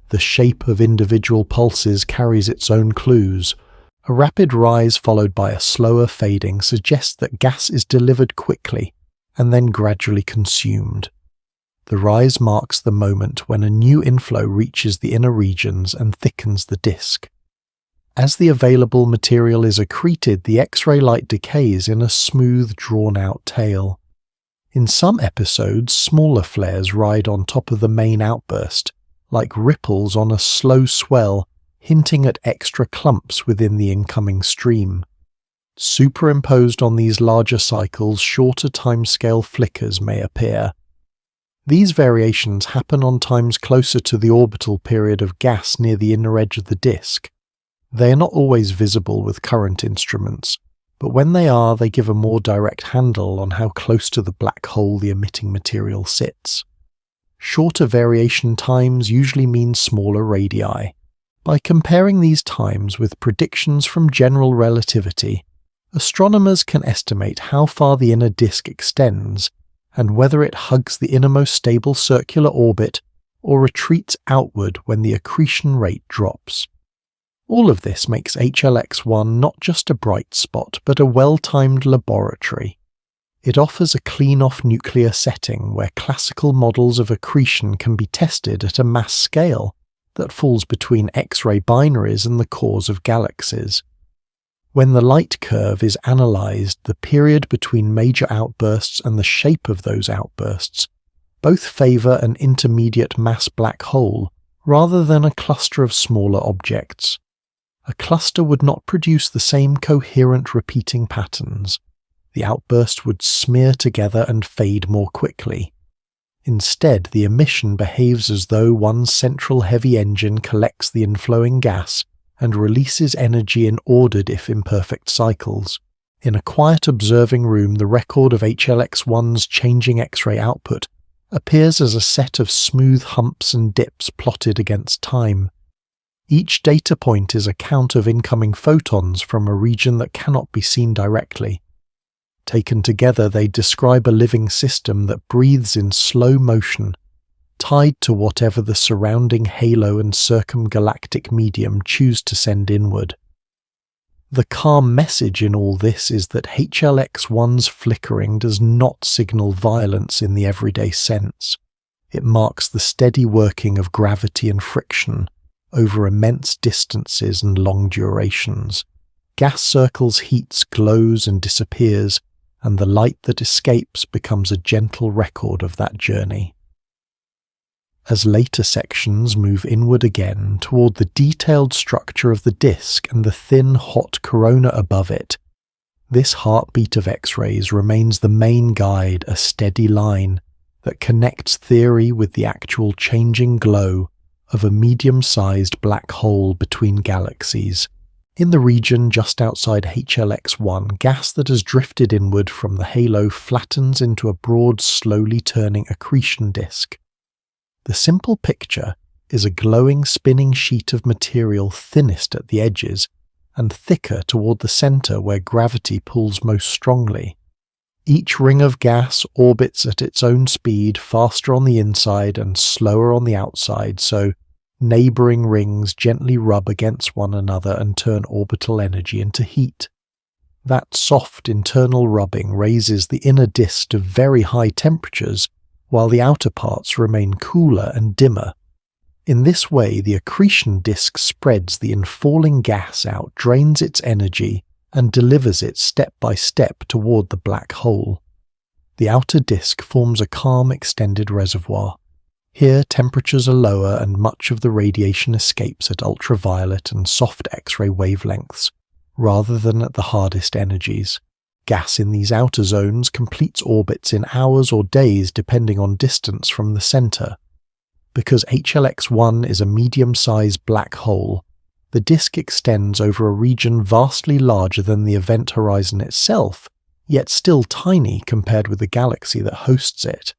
The shape of individual pulses carries its own clues. A rapid rise followed by a slower fading suggests that gas is delivered quickly and then gradually consumed. The rise marks the moment when a new inflow reaches the inner regions and thickens the disk. As the available material is accreted, the X-ray light decays in a smooth, drawn-out tail. In some episodes, smaller flares ride on top of the main outburst, like ripples on a slow swell, hinting at extra clumps within the incoming stream. Superimposed on these larger cycles, shorter timescale flickers may appear. These variations happen on times closer to the orbital period of gas near the inner edge of the disk. They are not always visible with current instruments, but when they are, they give a more direct handle on how close to the black hole the emitting material sits. Shorter variation times usually mean smaller radii. By comparing these times with predictions from general relativity, astronomers can estimate how far the inner disk extends and whether it hugs the innermost stable circular orbit or retreats outward when the accretion rate drops. All of this makes HLX-1 not just a bright spot, but a well-timed laboratory. It offers a clean-off nuclear setting where classical models of accretion can be tested at a mass scale that falls between X-ray binaries and the cores of galaxies. When the light curve is analyzed, the period between major outbursts and the shape of those outbursts both favor an intermediate mass black hole rather than a cluster of smaller objects. A cluster would not produce the same coherent repeating patterns. The outburst would smear together and fade more quickly. Instead, the emission behaves as though one central heavy engine collects the inflowing gas and releases energy in ordered if imperfect cycles. In a quiet observing room, the record of HLX-1's changing X-ray output appears as a set of smooth humps and dips plotted against time. Each data point is a count of incoming photons from a region that cannot be seen directly. Taken together, they describe a living system that breathes in slow motion, tied to whatever the surrounding halo and circumgalactic medium choose to send inward. The calm message in all this is that HLX-1's flickering does not signal violence in the everyday sense. It marks the steady working of gravity and friction over immense distances and long durations. Gas circles heats, glows and disappears, and the light that escapes becomes a gentle record of that journey. As later sections move inward again toward the detailed structure of the disk and the thin, hot corona above it, this heartbeat of X-rays remains the main guide, a steady line that connects theory with the actual changing glow of a medium-sized black hole between galaxies. In the region just outside HLX-1, gas that has drifted inward from the halo flattens into a broad, slowly turning accretion disk. The simple picture is a glowing, spinning sheet of material thinnest at the edges and thicker toward the center where gravity pulls most strongly. Each ring of gas orbits at its own speed, faster on the inside and slower on the outside, so neighboring rings gently rub against one another and turn orbital energy into heat. That soft internal rubbing raises the inner disk to very high temperatures, while the outer parts remain cooler and dimmer. In this way, the accretion disk spreads the infalling gas out, drains its energy, and delivers it step by step toward the black hole. The outer disk forms a calm, extended reservoir. Here, temperatures are lower and much of the radiation escapes at ultraviolet and soft X-ray wavelengths, rather than at the hardest energies. Gas in these outer zones completes orbits in hours or days depending on distance from the center. Because HLX-1 is a medium-sized black hole, the disk extends over a region vastly larger than the event horizon itself, yet still tiny compared with the galaxy that hosts it.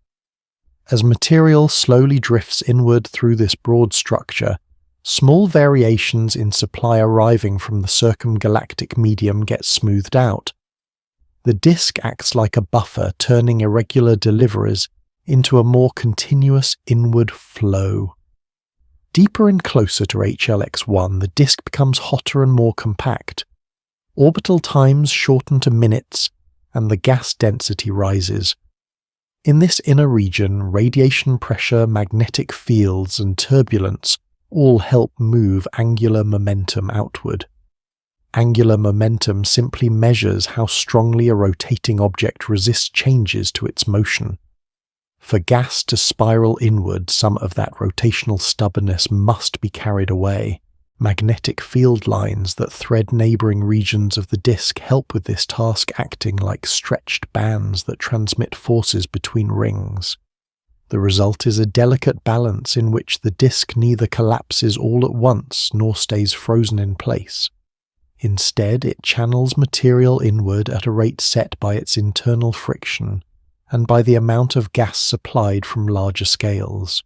As material slowly drifts inward through this broad structure, small variations in supply arriving from the circumgalactic medium get smoothed out. The disk acts like a buffer, turning irregular deliveries into a more continuous inward flow. Deeper and closer to HLX-1, the disk becomes hotter and more compact. Orbital times shorten to minutes, and the gas density rises. In this inner region, radiation pressure, magnetic fields, and turbulence all help move angular momentum outward. Angular momentum simply measures how strongly a rotating object resists changes to its motion. For gas to spiral inward, some of that rotational stubbornness must be carried away. Magnetic field lines that thread neighboring regions of the disk help with this task, acting like stretched bands that transmit forces between rings. The result is a delicate balance in which the disk neither collapses all at once nor stays frozen in place. Instead, it channels material inward at a rate set by its internal friction and by the amount of gas supplied from larger scales.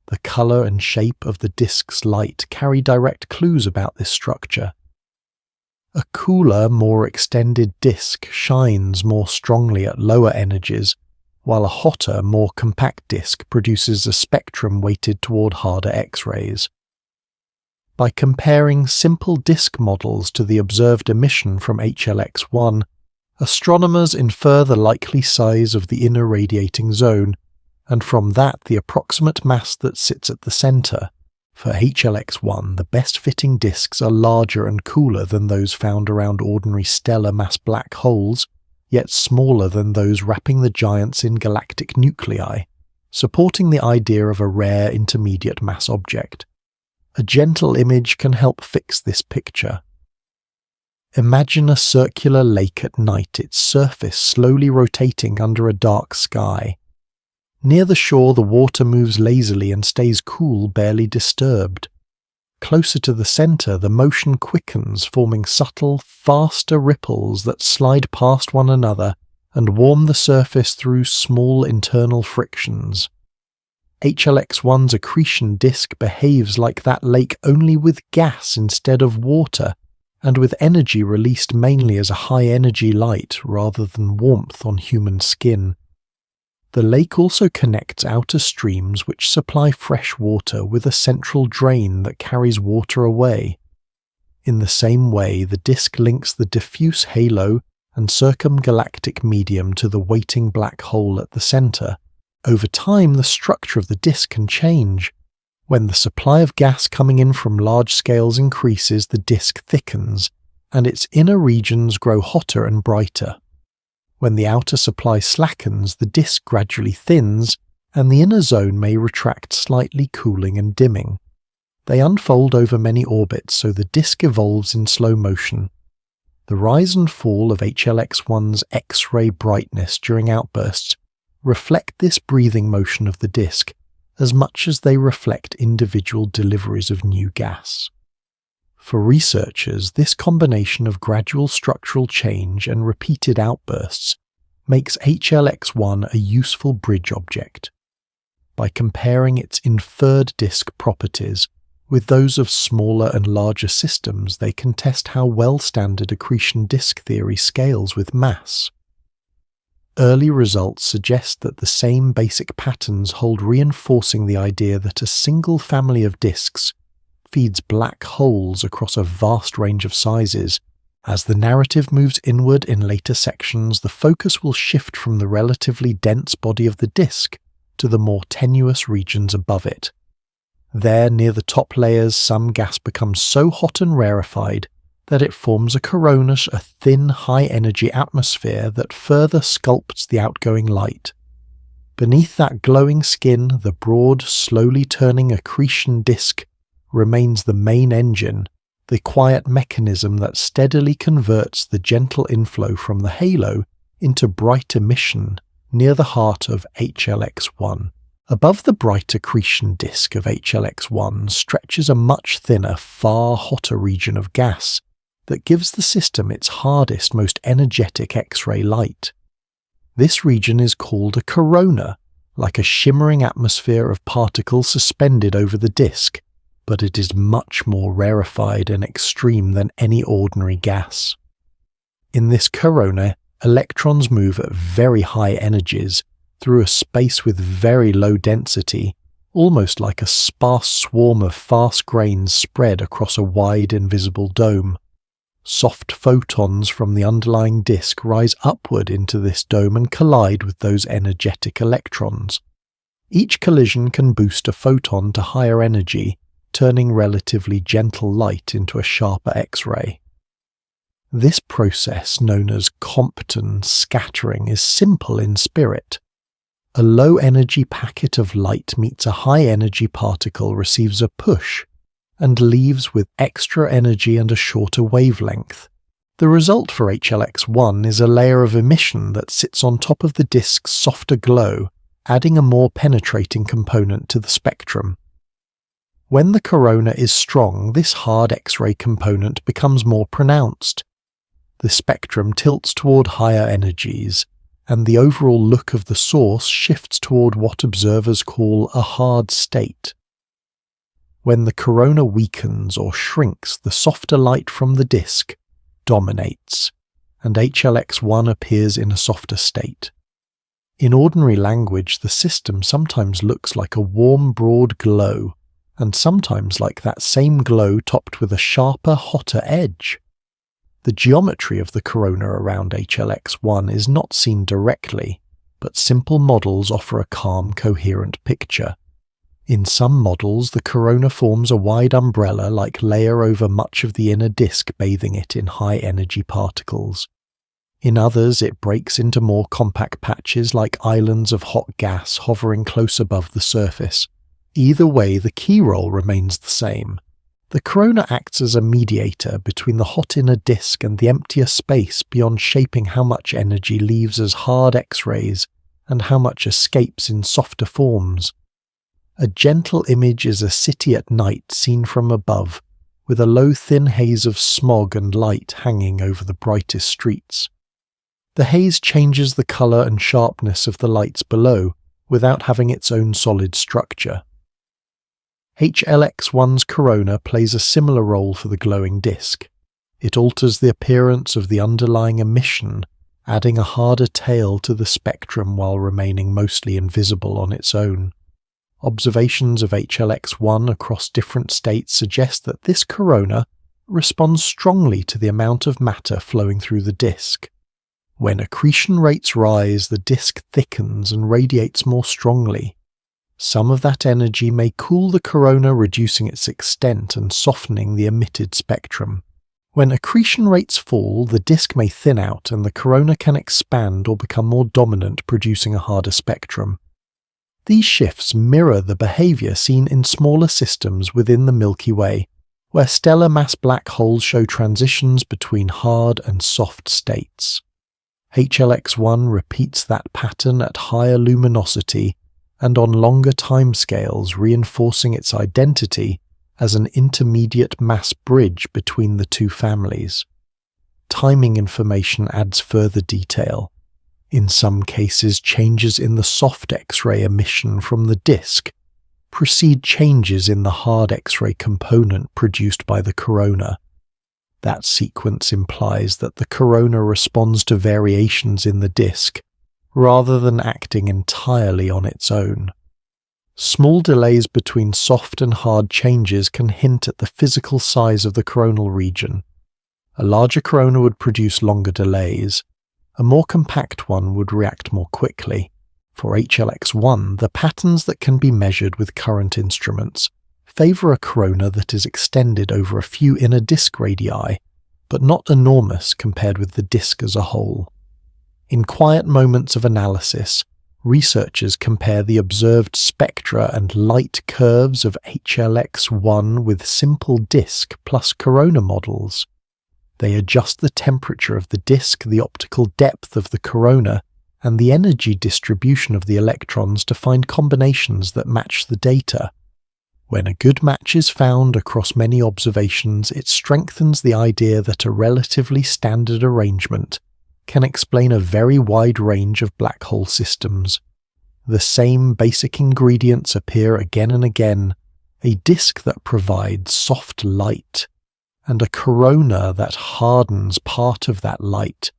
The color and shape of the disk's light carry direct clues about this structure. A cooler, more extended disk shines more strongly at lower energies, while a hotter, more compact disk produces a spectrum weighted toward harder X-rays. By comparing simple disk models to the observed emission from HLX-1, astronomers infer the likely size of the inner radiating zone, and from that the approximate mass that sits at the center. For HLX-1, the best-fitting disks are larger and cooler than those found around ordinary stellar mass black holes, yet smaller than those wrapping the giants in galactic nuclei, supporting the idea of a rare intermediate mass object. A gentle image can help fix this picture. Imagine a circular lake at night, its surface slowly rotating under a dark sky. Near the shore, the water moves lazily and stays cool, barely disturbed. Closer to the center, the motion quickens, forming subtle, faster ripples that slide past one another and warm the surface through small internal frictions. HLX-1's accretion disk behaves like that lake, only with gas instead of water, and with energy released mainly as a high-energy light rather than warmth on human skin. The lake also connects outer streams which supply fresh water with a central drain that carries water away. In the same way, the disk links the diffuse halo and circumgalactic medium to the waiting black hole at the center, Over time, the structure of the disk can change. When the supply of gas coming in from large scales increases, the disk thickens, and its inner regions grow hotter and brighter. When the outer supply slackens, the disk gradually thins, and the inner zone may retract slightly, cooling and dimming. They unfold over many orbits, so the disk evolves in slow motion. The rise and fall of HLX-1's X-ray brightness during outbursts reflect this breathing motion of the disk as much as they reflect individual deliveries of new gas. For researchers, this combination of gradual structural change and repeated outbursts makes HLX-1 a useful bridge object. By comparing its inferred disk properties with those of smaller and larger systems, they can test how well standard accretion disk theory scales with mass. Early results suggest that the same basic patterns hold, reinforcing the idea that a single family of disks feeds black holes across a vast range of sizes. As the narrative moves inward in later sections, the focus will shift from the relatively dense body of the disk to the more tenuous regions above it. There, near the top layers, some gas becomes so hot and rarefied that it forms a corona, a thin, high-energy atmosphere that further sculpts the outgoing light. Beneath that glowing skin, the broad, slowly turning accretion disk remains the main engine, the quiet mechanism that steadily converts the gentle inflow from the halo into bright emission near the heart of HLX-1. Above the bright accretion disk of HLX-1 stretches a much thinner, far hotter region of gas that gives the system its hardest, most energetic X-ray light. This region is called a corona, like a shimmering atmosphere of particles suspended over the disk, but it is much more rarefied and extreme than any ordinary gas. In this corona, electrons move at very high energies through a space with very low density, almost like a sparse swarm of fast grains spread across a wide invisible dome. Soft photons from the underlying disk rise upward into this dome and collide with those energetic electrons. Each collision can boost a photon to higher energy, turning relatively gentle light into a sharper X-ray. This process, known as Compton scattering, is simple in spirit. A low-energy packet of light meets a high-energy particle, receives a push, and leaves with extra energy and a shorter wavelength. The result for HLX-1 is a layer of emission that sits on top of the disk's softer glow, adding a more penetrating component to the spectrum. When the corona is strong, this hard X-ray component becomes more pronounced. The spectrum tilts toward higher energies, and the overall look of the source shifts toward what observers call a hard state. When the corona weakens or shrinks, the softer light from the disk dominates, and HLX-1 appears in a softer state. In ordinary language, the system sometimes looks like a warm, broad glow, and sometimes like that same glow topped with a sharper, hotter edge. The geometry of the corona around HLX-1 is not seen directly, but simple models offer a calm, coherent picture. In some models, the corona forms a wide umbrella-like layer over much of the inner disk, bathing it in high-energy particles. In others, it breaks into more compact patches like islands of hot gas hovering close above the surface. Either way, the key role remains the same. The corona acts as a mediator between the hot inner disk and the emptier space beyond, shaping how much energy leaves as hard X-rays and how much escapes in softer forms. A gentle image is a city at night seen from above, with a low thin haze of smog and light hanging over the brightest streets. The haze changes the colour and sharpness of the lights below, without having its own solid structure. HLX-1's corona plays a similar role for the glowing disk. It alters the appearance of the underlying emission, adding a harder tail to the spectrum while remaining mostly invisible on its own. Observations of HLX-1 across different states suggest that this corona responds strongly to the amount of matter flowing through the disk. When accretion rates rise, the disk thickens and radiates more strongly. Some of that energy may cool the corona, reducing its extent and softening the emitted spectrum. When accretion rates fall, the disk may thin out and the corona can expand or become more dominant, producing a harder spectrum. These shifts mirror the behavior seen in smaller systems within the Milky Way, where stellar mass black holes show transitions between hard and soft states. HLX-1 repeats that pattern at higher luminosity and on longer timescales, reinforcing its identity as an intermediate mass bridge between the two families. Timing information adds further detail. In some cases, changes in the soft X-ray emission from the disk precede changes in the hard X-ray component produced by the corona. That sequence implies that the corona responds to variations in the disk, rather than acting entirely on its own. Small delays between soft and hard changes can hint at the physical size of the coronal region. A larger corona would produce longer delays. A more compact one would react more quickly. For HLX-1, the patterns that can be measured with current instruments favor a corona that is extended over a few inner disk radii, but not enormous compared with the disk as a whole. In quiet moments of analysis, researchers compare the observed spectra and light curves of HLX-1 with simple disk plus corona models. They adjust the temperature of the disk, the optical depth of the corona, and the energy distribution of the electrons to find combinations that match the data. When a good match is found across many observations, it strengthens the idea that a relatively standard arrangement can explain a very wide range of black hole systems. The same basic ingredients appear again and again: a disk that provides soft light, and a corona that hardens part of that light.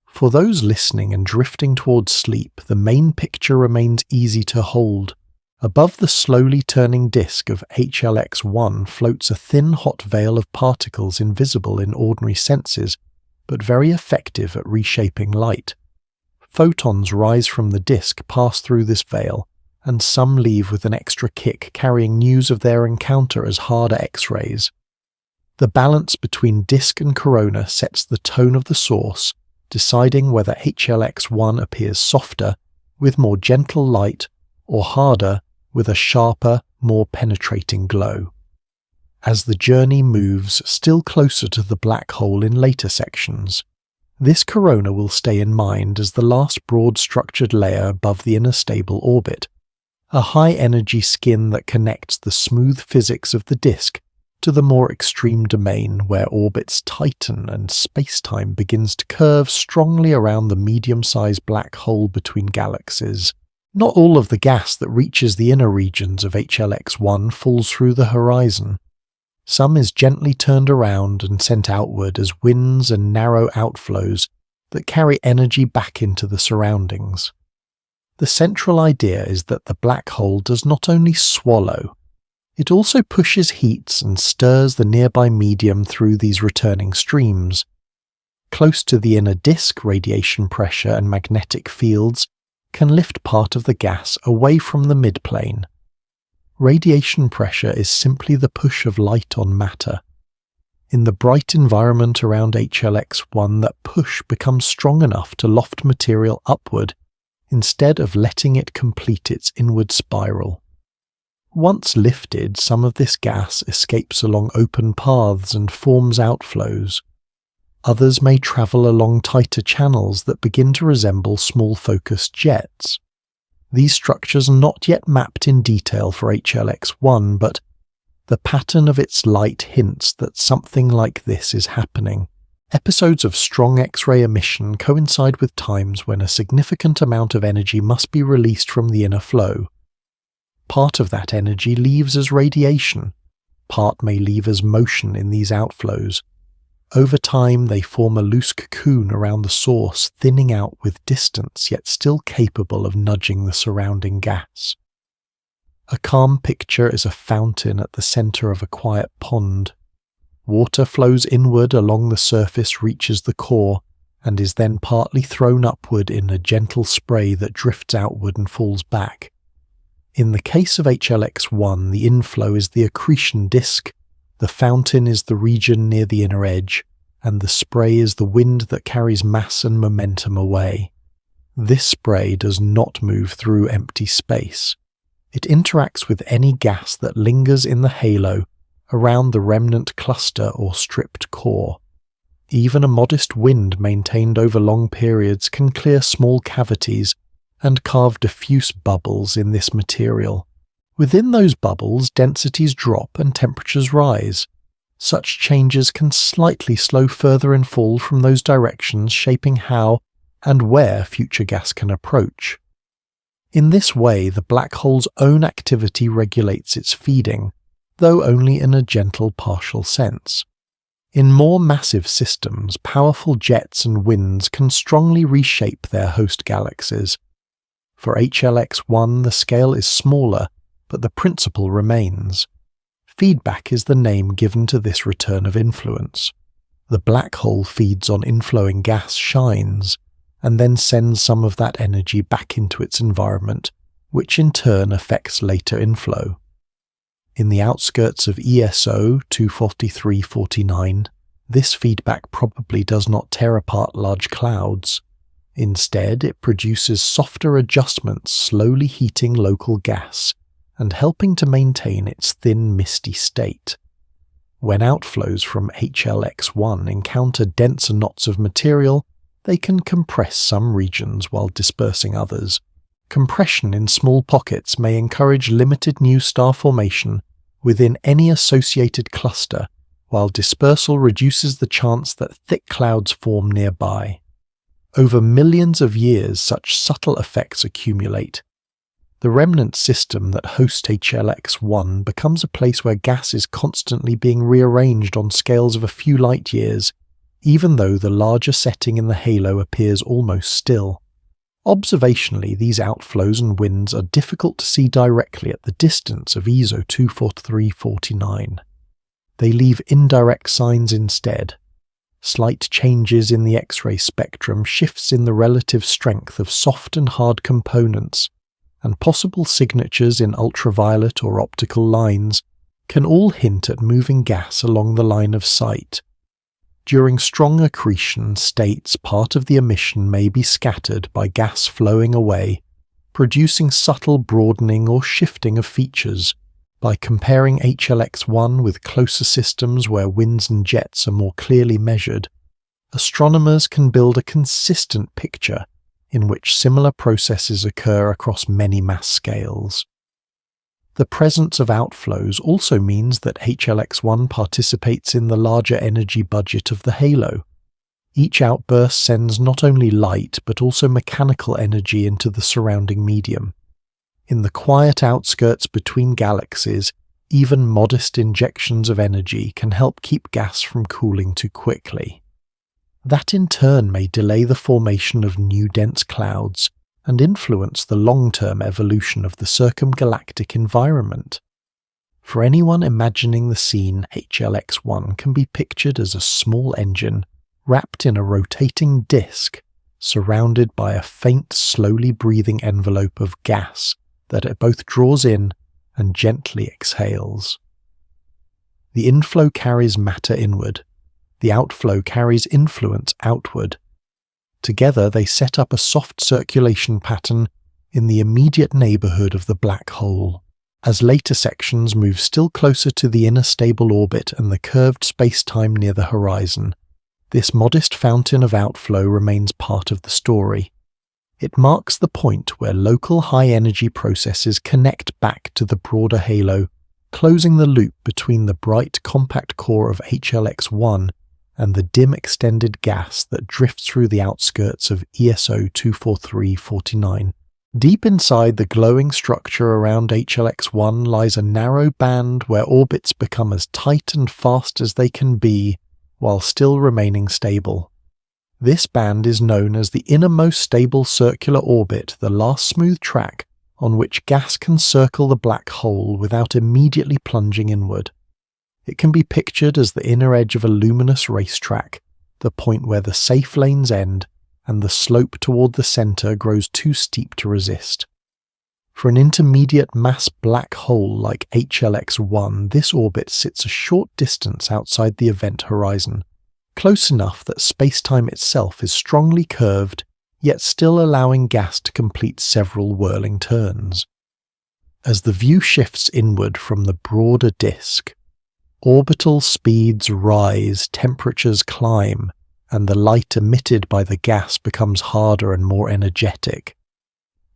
For those listening and drifting towards sleep, the main picture remains easy to hold. Above the slowly turning disk of HLX-1 floats a thin hot veil of particles invisible in ordinary senses, but very effective at reshaping light. Photons rise from the disk, pass through this veil, and some leave with an extra kick, carrying news of their encounter as harder X-rays. The balance between disk and corona sets the tone of the source, deciding whether HLX-1 appears softer, with more gentle light, or harder, with a sharper, more penetrating glow. As the journey moves still closer to the black hole in later sections, this corona will stay in mind as the last broad structured layer above the inner stable orbit, a high-energy skin that connects the smooth physics of the disk to the more extreme domain where orbits tighten and space-time begins to curve strongly around the medium-sized black hole between galaxies. Not all of the gas that reaches the inner regions of HLX-1 falls through the horizon. Some is gently turned around and sent outward as winds and narrow outflows that carry energy back into the surroundings. The central idea is that the black hole does not only swallow, it also pushes heats and stirs the nearby medium through these returning streams. Close to the inner disk, radiation pressure and magnetic fields can lift part of the gas away from the midplane. Radiation pressure is simply the push of light on matter. In the bright environment around HLX-1, that push becomes strong enough to loft material upward instead of letting it complete its inward spiral. Once lifted, some of this gas escapes along open paths and forms outflows. Others may travel along tighter channels that begin to resemble small focused jets. These structures are not yet mapped in detail for HLX-1, but the pattern of its light hints that something like this is happening. Episodes of strong X-ray emission coincide with times when a significant amount of energy must be released from the inner flow. Part of that energy leaves as radiation, part may leave as motion in these outflows. Over time, they form a loose cocoon around the source, thinning out with distance yet still capable of nudging the surrounding gas. A calm picture is a fountain at the center of a quiet pond. Water flows inward along the surface, reaches the core, and is then partly thrown upward in a gentle spray that drifts outward and falls back. In the case of HLX-1, the inflow is the accretion disk, the fountain is the region near the inner edge, and the spray is the wind that carries mass and momentum away. This spray does not move through empty space. It interacts with any gas that lingers in the halo around the remnant cluster or stripped core. Even a modest wind maintained over long periods can clear small cavities and carve diffuse bubbles in this material. Within those bubbles, densities drop and temperatures rise. Such changes can slightly slow further infall from those directions, shaping how and where future gas can approach. In this way, the black hole's own activity regulates its feeding, though only in a gentle partial sense. In more massive systems, powerful jets and winds can strongly reshape their host galaxies. For HLX-1, the scale is smaller, but the principle remains. Feedback is the name given to this return of influence. The black hole feeds on inflowing gas shines, and then sends some of that energy back into its environment, which in turn affects later inflow. In the outskirts of ESO 24349, this feedback probably does not tear apart large clouds. Instead, it produces softer adjustments, slowly heating local gas and helping to maintain its thin, misty state. When outflows from HLX-1 encounter denser knots of material, they can compress some regions while dispersing others. Compression in small pockets may encourage limited new star formation within any associated cluster, while dispersal reduces the chance that thick clouds form nearby. Over millions of years, such subtle effects accumulate. The remnant system that hosts HLX-1 becomes a place where gas is constantly being rearranged on scales of a few light years, even though the larger setting in the halo appears almost still. Observationally, these outflows and winds are difficult to see directly at the distance of ESO 24349. They leave indirect signs instead. Slight changes in the X-ray spectrum, shifts in the relative strength of soft and hard components, and possible signatures in ultraviolet or optical lines can all hint at moving gas along the line of sight. During strong accretion states, part of the emission may be scattered by gas flowing away, producing subtle broadening or shifting of features. By comparing HLX-1 with closer systems where winds and jets are more clearly measured, astronomers can build a consistent picture in which similar processes occur across many mass scales. The presence of outflows also means that HLX-1 participates in the larger energy budget of the halo. Each outburst sends not only light but also mechanical energy into the surrounding medium. In the quiet outskirts between galaxies, even modest injections of energy can help keep gas from cooling too quickly. That in turn may delay the formation of new dense clouds and influence the long-term evolution of the circumgalactic environment. For anyone imagining the scene, HLX-1 can be pictured as a small engine wrapped in a rotating disk, surrounded by a faint, slowly breathing envelope of gas that it both draws in and gently exhales. The inflow carries matter inward. The outflow carries influence outward. Together they set up a soft circulation pattern in the immediate neighborhood of the black hole. As later sections move still closer to the inner stable orbit and the curved space-time near the horizon, this modest fountain of outflow remains part of the story. It marks the point where local high-energy processes connect back to the broader halo, closing the loop between the bright, compact core of HLX-1 and the dim extended gas that drifts through the outskirts of ESO 24349. Deep inside the glowing structure around HLX-1 lies a narrow band where orbits become as tight and fast as they can be, while still remaining stable. This band is known as the innermost stable circular orbit, the last smooth track on which gas can circle the black hole without immediately plunging inward. It can be pictured as the inner edge of a luminous racetrack, the point where the safe lanes end and the slope toward the center grows too steep to resist. For an intermediate mass black hole like HLX-1, this orbit sits a short distance outside the event horizon, close enough that spacetime itself is strongly curved, yet still allowing gas to complete several whirling turns. As the view shifts inward from the broader disk, orbital speeds rise, temperatures climb, and the light emitted by the gas becomes harder and more energetic.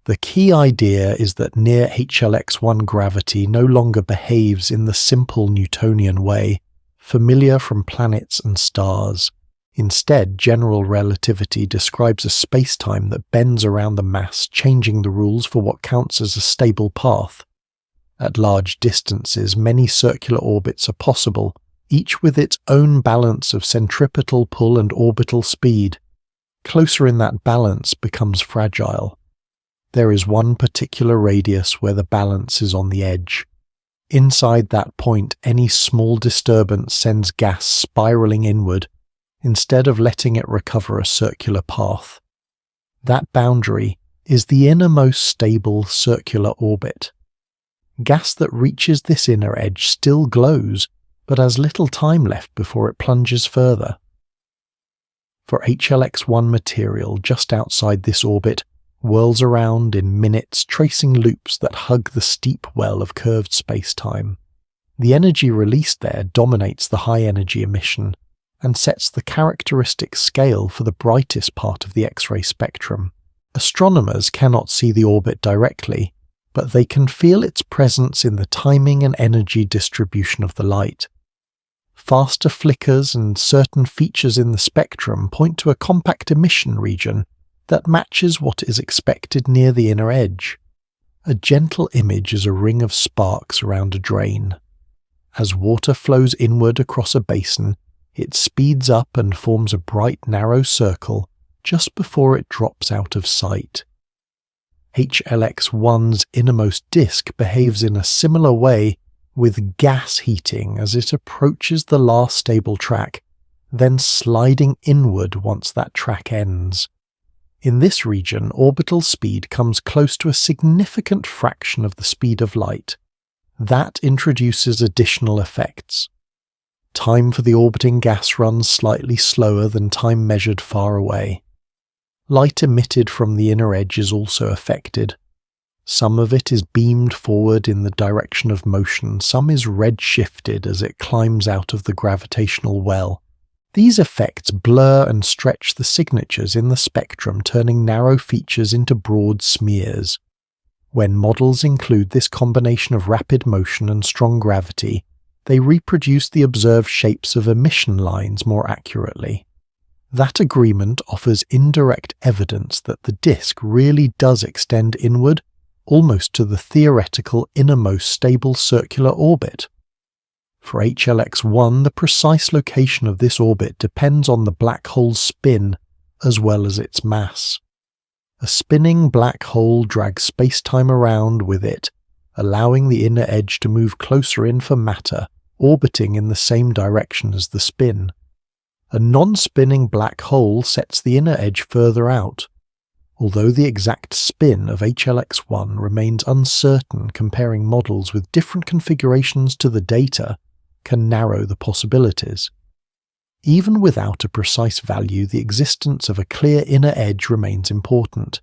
The key idea is that near HLX-1 gravity no longer behaves in the simple Newtonian way, familiar from planets and stars. Instead, general relativity describes a spacetime that bends around the mass, changing the rules for what counts as a stable path. At large distances, many circular orbits are possible, each with its own balance of centripetal pull and orbital speed. Closer in, that balance becomes fragile. There is one particular radius where the balance is on the edge. Inside that point, any small disturbance sends gas spiraling inward, instead of letting it recover a circular path. That boundary is the innermost stable circular orbit. Gas that reaches this inner edge still glows, but has little time left before it plunges further. For HLX-1 material just outside this orbit whirls around in minutes, tracing loops that hug the steep well of curved spacetime. The energy released there dominates the high-energy emission and sets the characteristic scale for the brightest part of the X-ray spectrum. Astronomers cannot see the orbit directly, but they can feel its presence in the timing and energy distribution of the light. Faster flickers and certain features in the spectrum point to a compact emission region that matches what is expected near the inner edge. A gentle image is a ring of sparks around a drain. As water flows inward across a basin, it speeds up and forms a bright narrow circle just before it drops out of sight. HLX-1's innermost disk behaves in a similar way, with gas heating as it approaches the last stable track, then sliding inward once that track ends. In this region, orbital speed comes close to a significant fraction of the speed of light. That introduces additional effects. Time for the orbiting gas runs slightly slower than time measured far away. Light emitted from the inner edge is also affected. Some of it is beamed forward in the direction of motion, some is red-shifted as it climbs out of the gravitational well. These effects blur and stretch the signatures in the spectrum, turning narrow features into broad smears. When models include this combination of rapid motion and strong gravity, they reproduce the observed shapes of emission lines more accurately. That agreement offers indirect evidence that the disk really does extend inward, almost to the theoretical innermost stable circular orbit. For HLX-1, the precise location of this orbit depends on the black hole's spin as well as its mass. A spinning black hole drags spacetime around with it, allowing the inner edge to move closer in for matter, orbiting in the same direction as the spin. A non-spinning black hole sets the inner edge further out. Although the exact spin of HLX-1 remains uncertain, comparing models with different configurations to the data can narrow the possibilities. Even without a precise value, the existence of a clear inner edge remains important.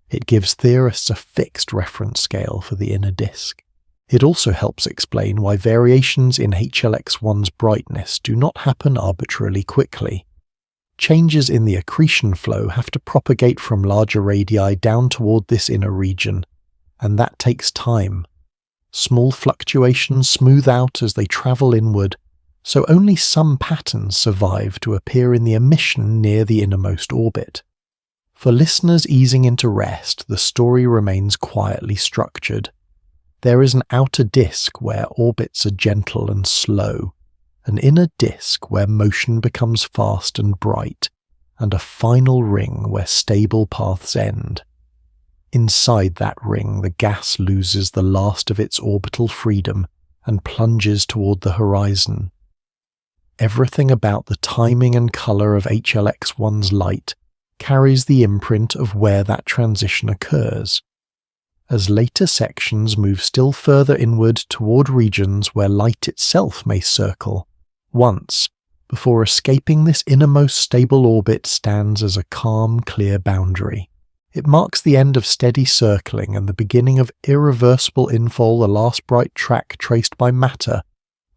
It gives theorists a fixed reference scale for the inner disk. It also helps explain why variations in HLX-1's brightness do not happen arbitrarily quickly. Changes in the accretion flow have to propagate from larger radii down toward this inner region, and that takes time. Small fluctuations smooth out as they travel inward, so only some patterns survive to appear in the emission near the innermost orbit. For listeners easing into rest, the story remains quietly structured. There is an outer disk where orbits are gentle and slow, an inner disk where motion becomes fast and bright, and a final ring where stable paths end. Inside that ring, the gas loses the last of its orbital freedom and plunges toward the horizon. everything about the timing and color of HLX-1's light carries the imprint of where that transition occurs. As later sections move still further inward toward regions where light itself may circle, once, before escaping this innermost stable orbit stands as a calm, clear boundary. It marks the end of steady circling and the beginning of irreversible infall, the last bright track traced by matter,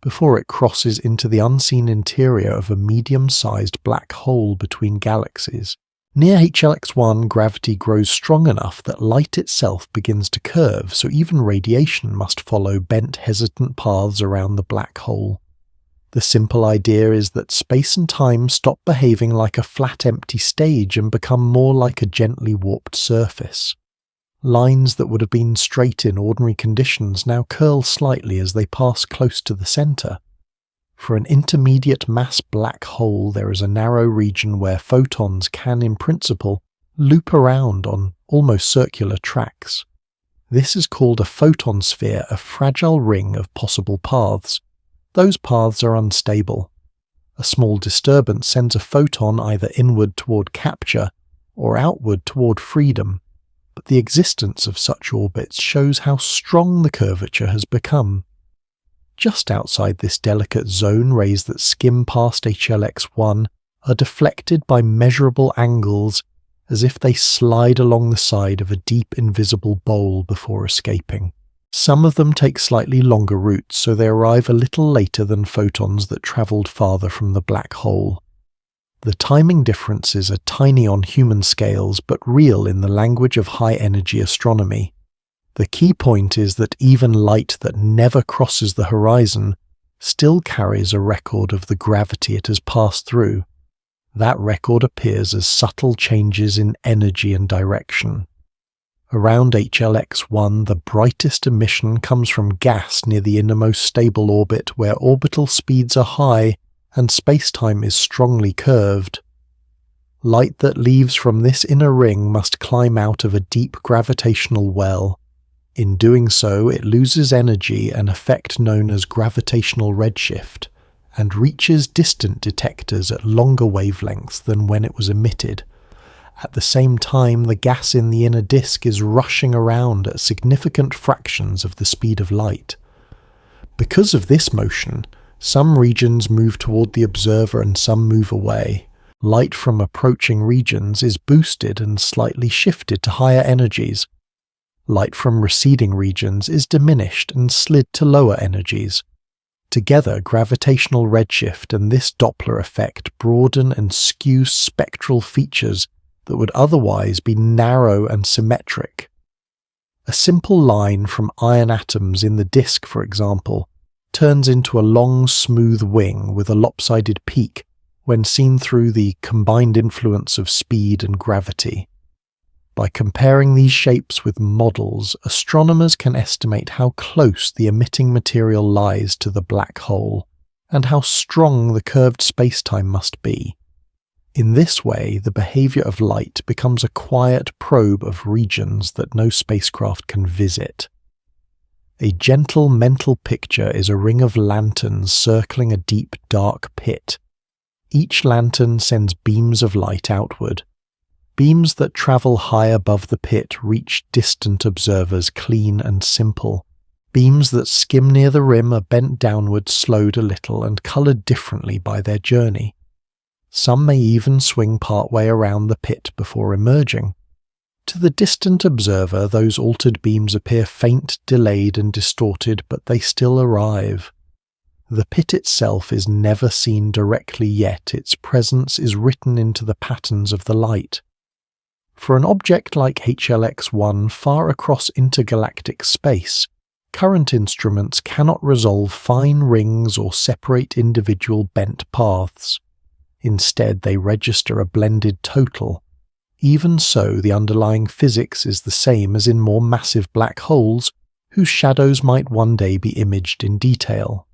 before it crosses into the unseen interior of a medium-sized black hole between galaxies. Near HLX-1, gravity grows strong enough that light itself begins to curve, so even radiation must follow bent, hesitant paths around the black hole. The simple idea is that space and time stop behaving like a flat, empty stage and become more like a gently warped surface. Lines that would have been straight in ordinary conditions now curl slightly as they pass close to the center. For an intermediate mass black hole, there is a narrow region where photons can, in principle, loop around on almost circular tracks. This is called a photon sphere, a fragile ring of possible paths. Those paths are unstable. A small disturbance sends a photon either inward toward capture or outward toward freedom, but the existence of such orbits shows how strong the curvature has become. Just outside this delicate zone, rays that skim past HLX-1 are deflected by measurable angles as if they slide along the side of a deep invisible bowl before escaping. Some of them take slightly longer routes, so they arrive a little later than photons that travelled farther from the black hole. The timing differences are tiny on human scales, but real in the language of high-energy astronomy. The key point is that even light that never crosses the horizon still carries a record of the gravity it has passed through. That record appears as subtle changes in energy and direction. Around HLX-1, the brightest emission comes from gas near the innermost stable orbit where orbital speeds are high and spacetime is strongly curved. Light that leaves from this inner ring must climb out of a deep gravitational well. In doing so, it loses energy, an effect known as gravitational redshift, and reaches distant detectors at longer wavelengths than when it was emitted. At the same time, the gas in the inner disk is rushing around at significant fractions of the speed of light. Because of this motion, some regions move toward the observer and some move away. Light from approaching regions is boosted and slightly shifted to higher energies. Light from receding regions is diminished and slid to lower energies. Together, gravitational redshift and this Doppler effect broaden and skew spectral features that would otherwise be narrow and symmetric. A simple line from iron atoms in the disk, for example, turns into a long, smooth wing with a lopsided peak when seen through the combined influence of speed and gravity. By comparing these shapes with models, astronomers can estimate how close the emitting material lies to the black hole, and how strong the curved spacetime must be. In this way, the behavior of light becomes a quiet probe of regions that no spacecraft can visit. A gentle mental picture is a ring of lanterns circling a deep, dark pit. Each lantern sends beams of light outward. Beams that travel high above the pit reach distant observers clean and simple. Beams that skim near the rim are bent downward, slowed a little, and coloured differently by their journey. Some may even swing partway around the pit before emerging. To the distant observer, those altered beams appear faint, delayed, and distorted, but they still arrive. The pit itself is never seen directly, yet its presence is written into the patterns of the light. For an object like HLX-1 far across intergalactic space, current instruments cannot resolve fine rings or separate individual bent paths. Instead, they register a blended total. Even so, the underlying physics is the same as in more massive black holes, whose shadows might one day be imaged in detail.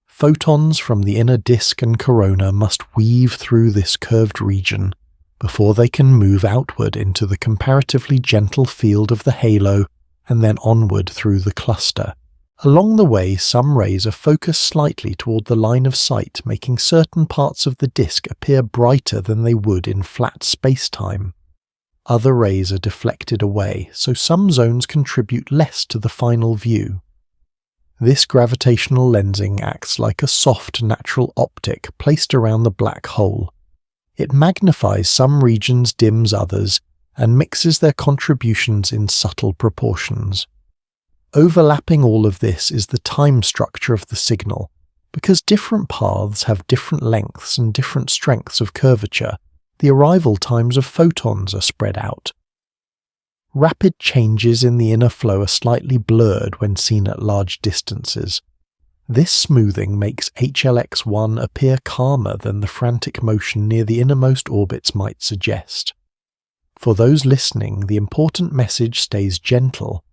Photons from the inner disk and corona must weave through this curved region before they can move outward into the comparatively gentle field of the halo and then onward through the cluster. Along the way, some rays are focused slightly toward the line of sight, making certain parts of the disk appear brighter than they would in flat space-time. Other rays are deflected away, so some zones contribute less to the final view. This gravitational lensing acts like a soft natural optic placed around the black hole. It magnifies some regions, dims others, and mixes their contributions in subtle proportions. Overlapping all of this is the time structure of the signal. Because different paths have different lengths and different strengths of curvature, the arrival times of photons are spread out. Rapid changes in the inner flow are slightly blurred when seen at large distances. This smoothing makes HLX-1 appear calmer than the frantic motion near the innermost orbits might suggest. For those listening, the important message stays gentle.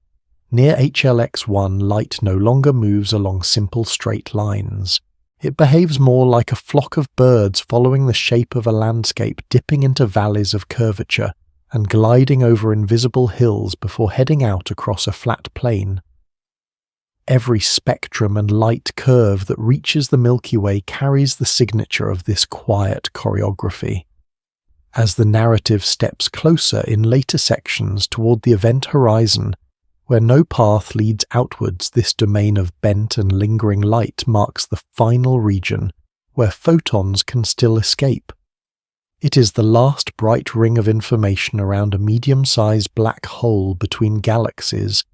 Near HLX-1, light no longer moves along simple straight lines. It behaves more like a flock of birds following the shape of a landscape, dipping into valleys of curvature and gliding over invisible hills before heading out across a flat plain. Every spectrum and light curve that reaches the Milky Way carries the signature of this quiet choreography. As the narrative steps closer in later sections toward the event horizon, where no path leads outwards, this domain of bent and lingering light marks the final region, where photons can still escape. It is the last bright ring of information around a medium-sized black hole between galaxies,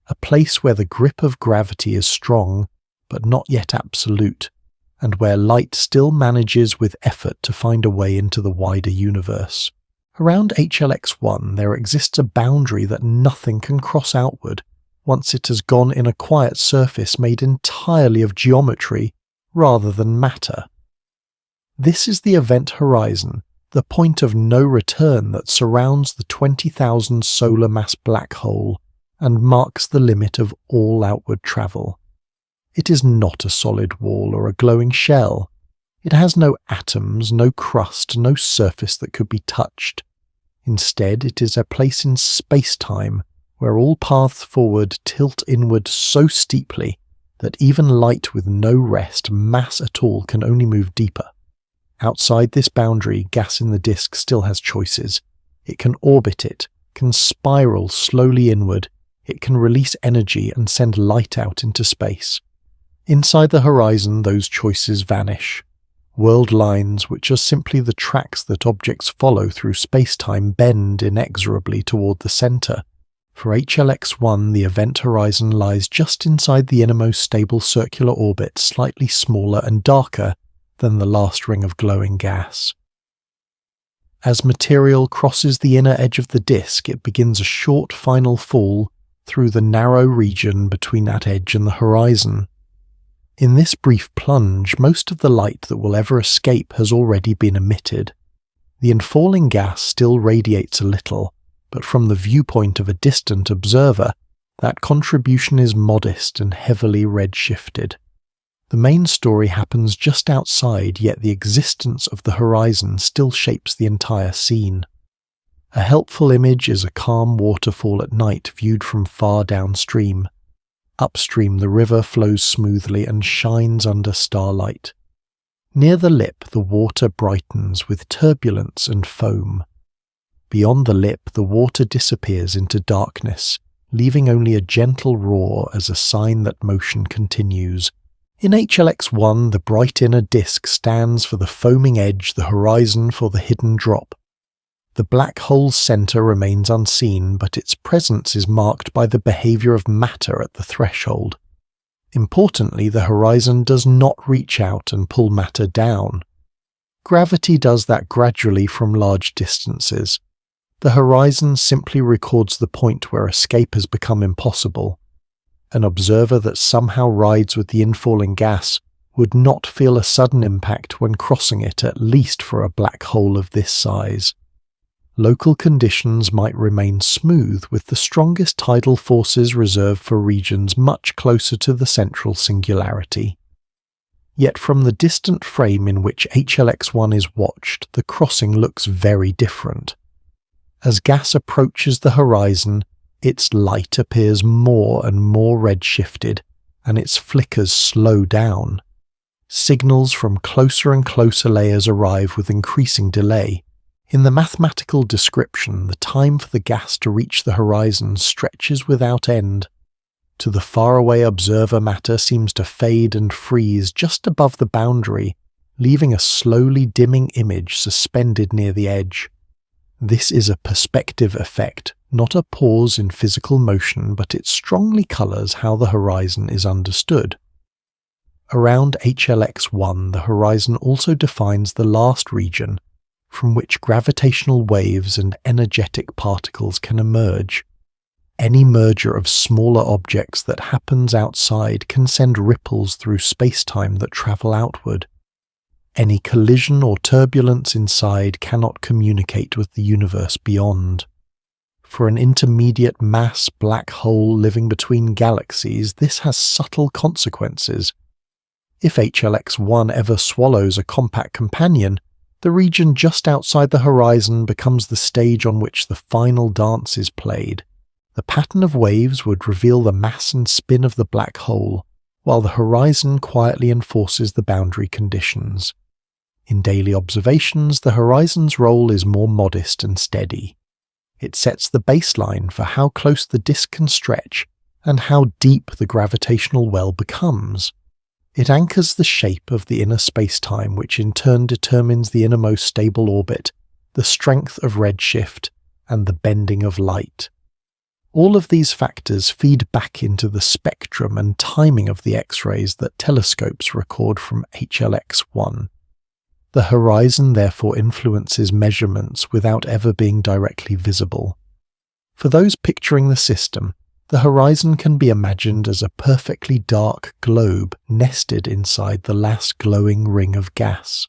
a place where the grip of gravity is strong, but not yet absolute, and where light still manages with effort to find a way into the wider universe. Around HLX-1 there exists a boundary that nothing can cross outward once it has gone in a quiet surface made entirely of geometry rather than matter. This is the event horizon, the point of no return that surrounds the 20,000 solar mass black hole and marks the limit of all outward travel. It is not a solid wall or a glowing shell. It has no atoms, no crust, no surface that could be touched. Instead, it is a place in space-time where all paths forward tilt inward so steeply that even light with no rest, mass at all, can only move deeper. Outside this boundary, gas in the disk still has choices. It can orbit it, can spiral slowly inward, it can release energy and send light out into space. Inside the horizon, those choices vanish. World lines, which are simply the tracks that objects follow through space-time, bend inexorably toward the center. For HLX-1, the event horizon lies just inside the innermost stable circular orbit, slightly smaller and darker than the last ring of glowing gas. As material crosses the inner edge of the disk, it begins a short final fall through the narrow region between that edge and the horizon. In this brief plunge, most of the light that will ever escape has already been emitted. The infalling gas still radiates a little, but from the viewpoint of a distant observer, that contribution is modest and heavily red-shifted. The main story happens just outside, yet the existence of the horizon still shapes the entire scene. A helpful image is a calm waterfall at night viewed from far downstream. Upstream, the river flows smoothly and shines under starlight. Near the lip, the water brightens with turbulence and foam. Beyond the lip, the water disappears into darkness, leaving only a gentle roar as a sign that motion continues. In HLX-1, the bright inner disk stands for the foaming edge, the horizon for the hidden drop. The black hole's center remains unseen, but its presence is marked by the behavior of matter at the threshold. Importantly, the horizon does not reach out and pull matter down. Gravity does that gradually from large distances. The horizon simply records the point where escape has become impossible. An observer that somehow rides with the infalling gas would not feel a sudden impact when crossing it, at least for a black hole of this size. Local conditions might remain smooth, with the strongest tidal forces reserved for regions much closer to the central singularity. Yet from the distant frame in which HLX-1 is watched, the crossing looks very different. As gas approaches the horizon, its light appears more and more red-shifted, and its flickers slow down. Signals from closer and closer layers arrive with increasing delay. In the mathematical description, the time for the gas to reach the horizon stretches without end. To the faraway observer, matter seems to fade and freeze just above the boundary, leaving a slowly dimming image suspended near the edge. This is a perspective effect, not a pause in physical motion, but it strongly colours how the horizon is understood. Around HLX-1, the horizon also defines the last region, from which gravitational waves and energetic particles can emerge. Any merger of smaller objects that happens outside can send ripples through space-time that travel outward. Any collision or turbulence inside cannot communicate with the universe beyond. For an intermediate mass black hole living between galaxies, this has subtle consequences. If HLX-1 ever swallows a compact companion, the region just outside the horizon becomes the stage on which the final dance is played. The pattern of waves would reveal the mass and spin of the black hole, while the horizon quietly enforces the boundary conditions. In daily observations, the horizon's role is more modest and steady. It sets the baseline for how close the disk can stretch and how deep the gravitational well becomes. It anchors the shape of the inner spacetime, which in turn determines the innermost stable orbit, the strength of redshift, and the bending of light. All of these factors feed back into the spectrum and timing of the X-rays that telescopes record from HLX-1. The horizon therefore influences measurements without ever being directly visible. For those picturing the system, the horizon can be imagined as a perfectly dark globe nested inside the last glowing ring of gas.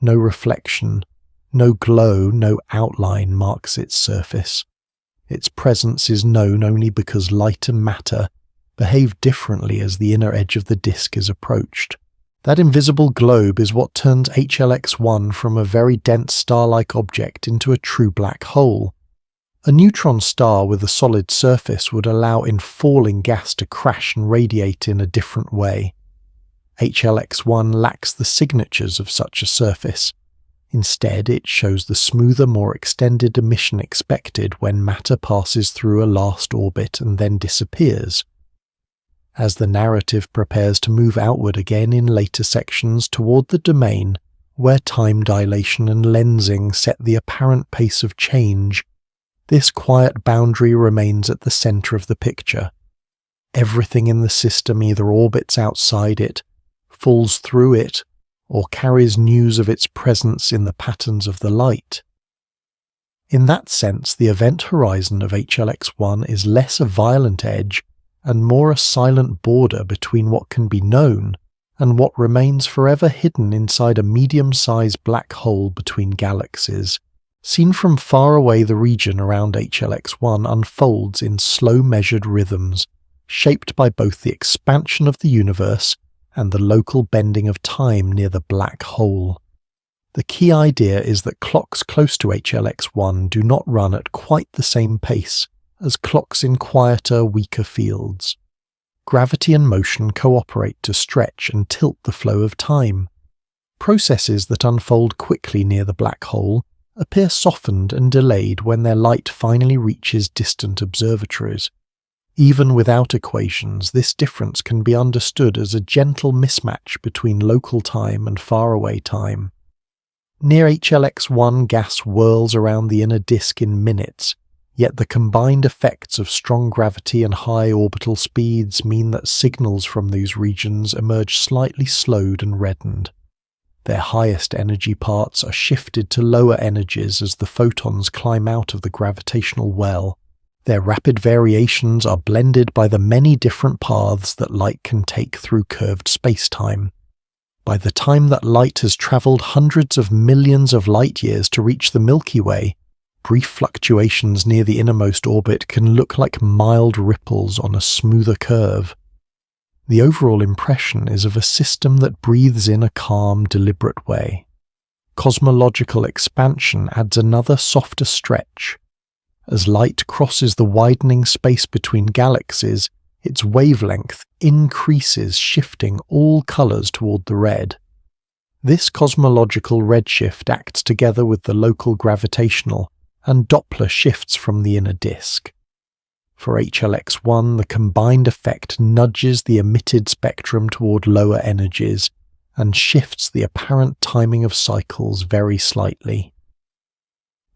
No reflection, no glow, no outline marks its surface. Its presence is known only because light and matter behave differently as the inner edge of the disk is approached. That invisible globe is what turns HLX-1 from a very dense star-like object into a true black hole. A neutron star with a solid surface would allow in falling gas to crash and radiate in a different way. HLX-1 lacks the signatures of such a surface. Instead, it shows the smoother, more extended emission expected when matter passes through a last orbit and then disappears. As the narrative prepares to move outward again in later sections toward the domain where time dilation and lensing set the apparent pace of change, this quiet boundary remains at the center of the picture. Everything in the system either orbits outside it, falls through it, or carries news of its presence in the patterns of the light. In that sense, the event horizon of HLX-1 is less a violent edge and more a silent border between what can be known and what remains forever hidden inside a medium-sized black hole between galaxies. Seen from far away, the region around HLX-1 unfolds in slow measured rhythms, shaped by both the expansion of the universe and the local bending of time near the black hole. The key idea is that clocks close to HLX-1 do not run at quite the same pace as clocks in quieter, weaker fields. Gravity and motion cooperate to stretch and tilt the flow of time. Processes that unfold quickly near the black hole appear softened and delayed when their light finally reaches distant observatories. Even without equations, this difference can be understood as a gentle mismatch between local time and faraway time. Near HLX-1, gas whirls around the inner disk in minutes, yet the combined effects of strong gravity and high orbital speeds mean that signals from these regions emerge slightly slowed and reddened. Their highest energy parts are shifted to lower energies as the photons climb out of the gravitational well. Their rapid variations are blended by the many different paths that light can take through curved space-time. By the time that light has travelled hundreds of millions of light-years to reach the Milky Way, brief fluctuations near the innermost orbit can look like mild ripples on a smoother curve. The overall impression is of a system that breathes in a calm, deliberate way. Cosmological expansion adds another softer stretch. As light crosses the widening space between galaxies, Its wavelength increases, shifting all colours toward the red. This cosmological redshift acts together with the local gravitational and Doppler shifts from the inner disk. For HLX-1, the combined effect nudges the emitted spectrum toward lower energies and shifts the apparent timing of cycles very slightly.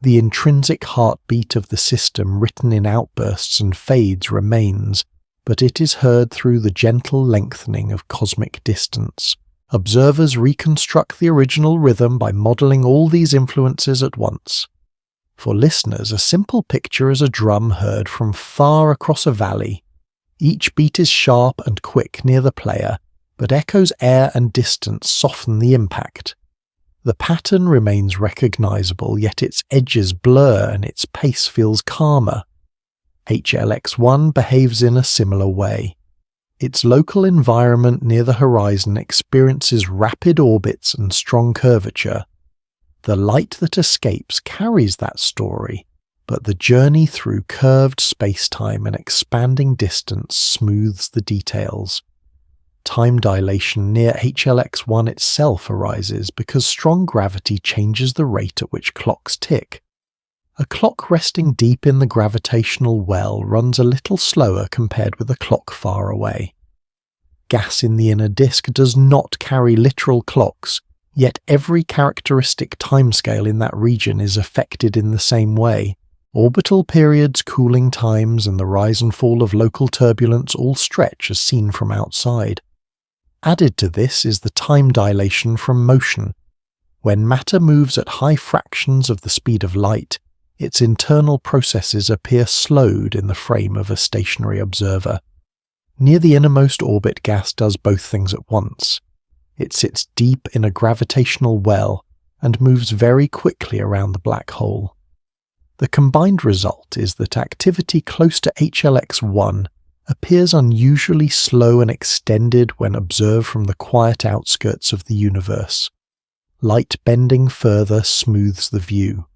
The intrinsic heartbeat of the system written in outbursts and fades remains, but it is heard through the gentle lengthening of cosmic distance. Observers reconstruct the original rhythm by modelling all these influences at once. For listeners, a simple picture is a drum heard from far across a valley. Each beat is sharp and quick near the player, but echoes air and distance soften the impact. The pattern remains recognisable, yet its edges blur and its pace feels calmer. HLX-1 behaves in a similar way. Its local environment near the horizon experiences rapid orbits and strong curvature. The light that escapes carries that story, but the journey through curved space-time and expanding distance smooths the details. Time dilation near HLX-1 itself arises because strong gravity changes the rate at which clocks tick. A clock resting deep in the gravitational well runs a little slower compared with a clock far away. Gas in the inner disk does not carry literal clocks, yet every characteristic timescale in that region is affected in the same way. Orbital periods, cooling times, and the rise and fall of local turbulence all stretch as seen from outside. Added to this is the time dilation from motion. When matter moves at high fractions of the speed of light, its internal processes appear slowed in the frame of a stationary observer. Near the innermost orbit, gas does both things at once. It sits deep in a gravitational well and moves very quickly around the black hole. The combined result is that activity close to HLX-1 appears unusually slow and extended when observed from the quiet outskirts of the universe. Light bending further smooths the view.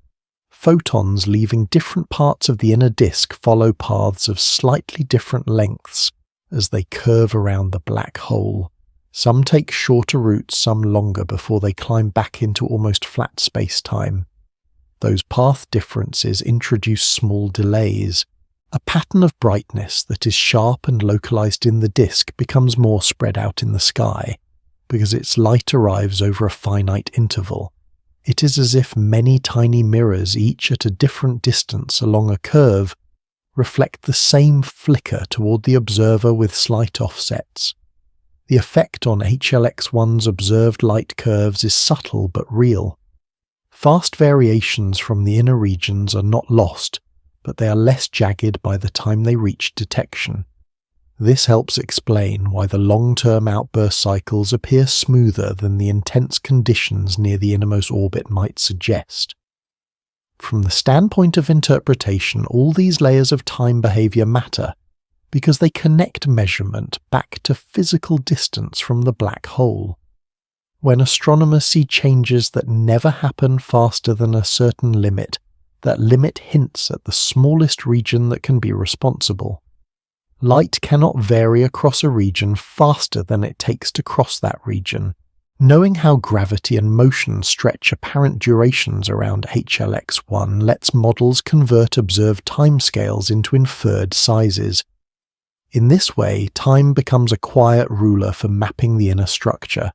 Photons leaving different parts of the inner disk follow paths of slightly different lengths as they curve around the black hole. Some take shorter routes, some longer before they climb back into almost flat space-time. Those path differences introduce small delays. A pattern of brightness that is sharp and localized in the disk becomes more spread out in the sky, because its light arrives over a finite interval. It is as if many tiny mirrors, each at a different distance along a curve, reflect the same flicker toward the observer with slight offsets. The effect on HLX-1's observed light curves is subtle but real. Fast variations from the inner regions are not lost, but they are less jagged by the time they reach detection. This helps explain why the long-term outburst cycles appear smoother than the intense conditions near the innermost orbit might suggest. From the standpoint of interpretation, all these layers of time behavior matter, because they connect measurement back to physical distance from the black hole. When astronomers see changes that never happen faster than a certain limit, that limit hints at the smallest region that can be responsible. Light cannot vary across a region faster than it takes to cross that region. Knowing how gravity and motion stretch apparent durations around HLX-1 lets models convert observed timescales into inferred sizes. In this way, time becomes a quiet ruler for mapping the inner structure.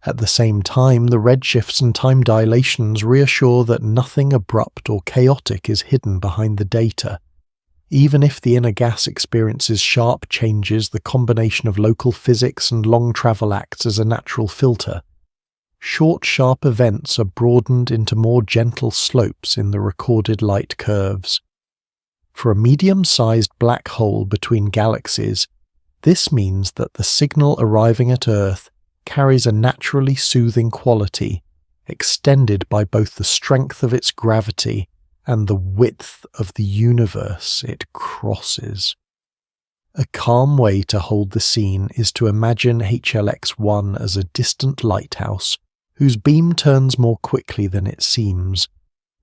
At the same time, the redshifts and time dilations reassure that nothing abrupt or chaotic is hidden behind the data. Even if the inner gas experiences sharp changes, the combination of local physics and long travel acts as a natural filter. Short, sharp events are broadened into more gentle slopes in the recorded light curves. For a medium-sized black hole between galaxies, this means that the signal arriving at Earth carries a naturally soothing quality, extended by both the strength of its gravity and the width of the universe it crosses. A calm way to hold the scene is to imagine HLX-1 as a distant lighthouse whose beam turns more quickly than it seems.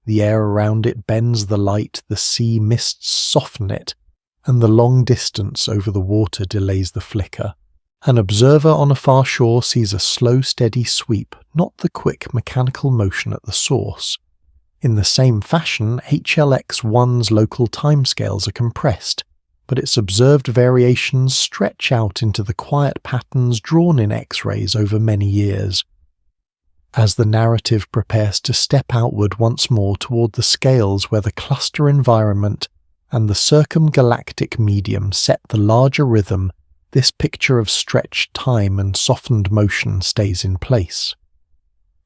The air around it bends the light, the sea mists soften it, and the long distance over the water delays the flicker. An observer on a far shore sees a slow, steady sweep, not the quick mechanical motion at the source. In the same fashion, HLX-1's local timescales are compressed, but its observed variations stretch out into the quiet patterns drawn in X-rays over many years. As the narrative prepares to step outward once more toward the scales where the cluster environment and the circumgalactic medium set the larger rhythm, this picture of stretched time and softened motion stays in place.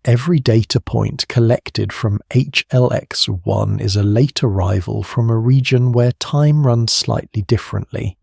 Every data point collected from HLX-1 is a late arrival from a region where time runs slightly differently.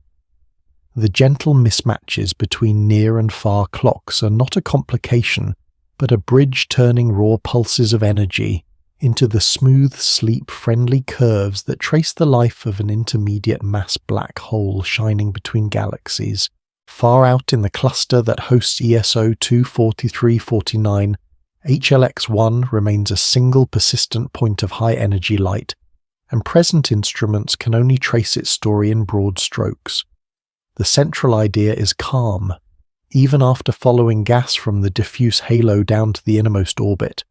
The gentle mismatches between near and far clocks are not a complication, but a bridge turning raw pulses of energy into the smooth, sleep-friendly curves that trace the life of an intermediate mass black hole shining between galaxies. Far out in the cluster that hosts ESO 24349, HLX-1 remains a single persistent point of high-energy light, and present instruments can only trace its story in broad strokes. The central idea is calm, even after following gas from the diffuse halo down to the innermost orbit.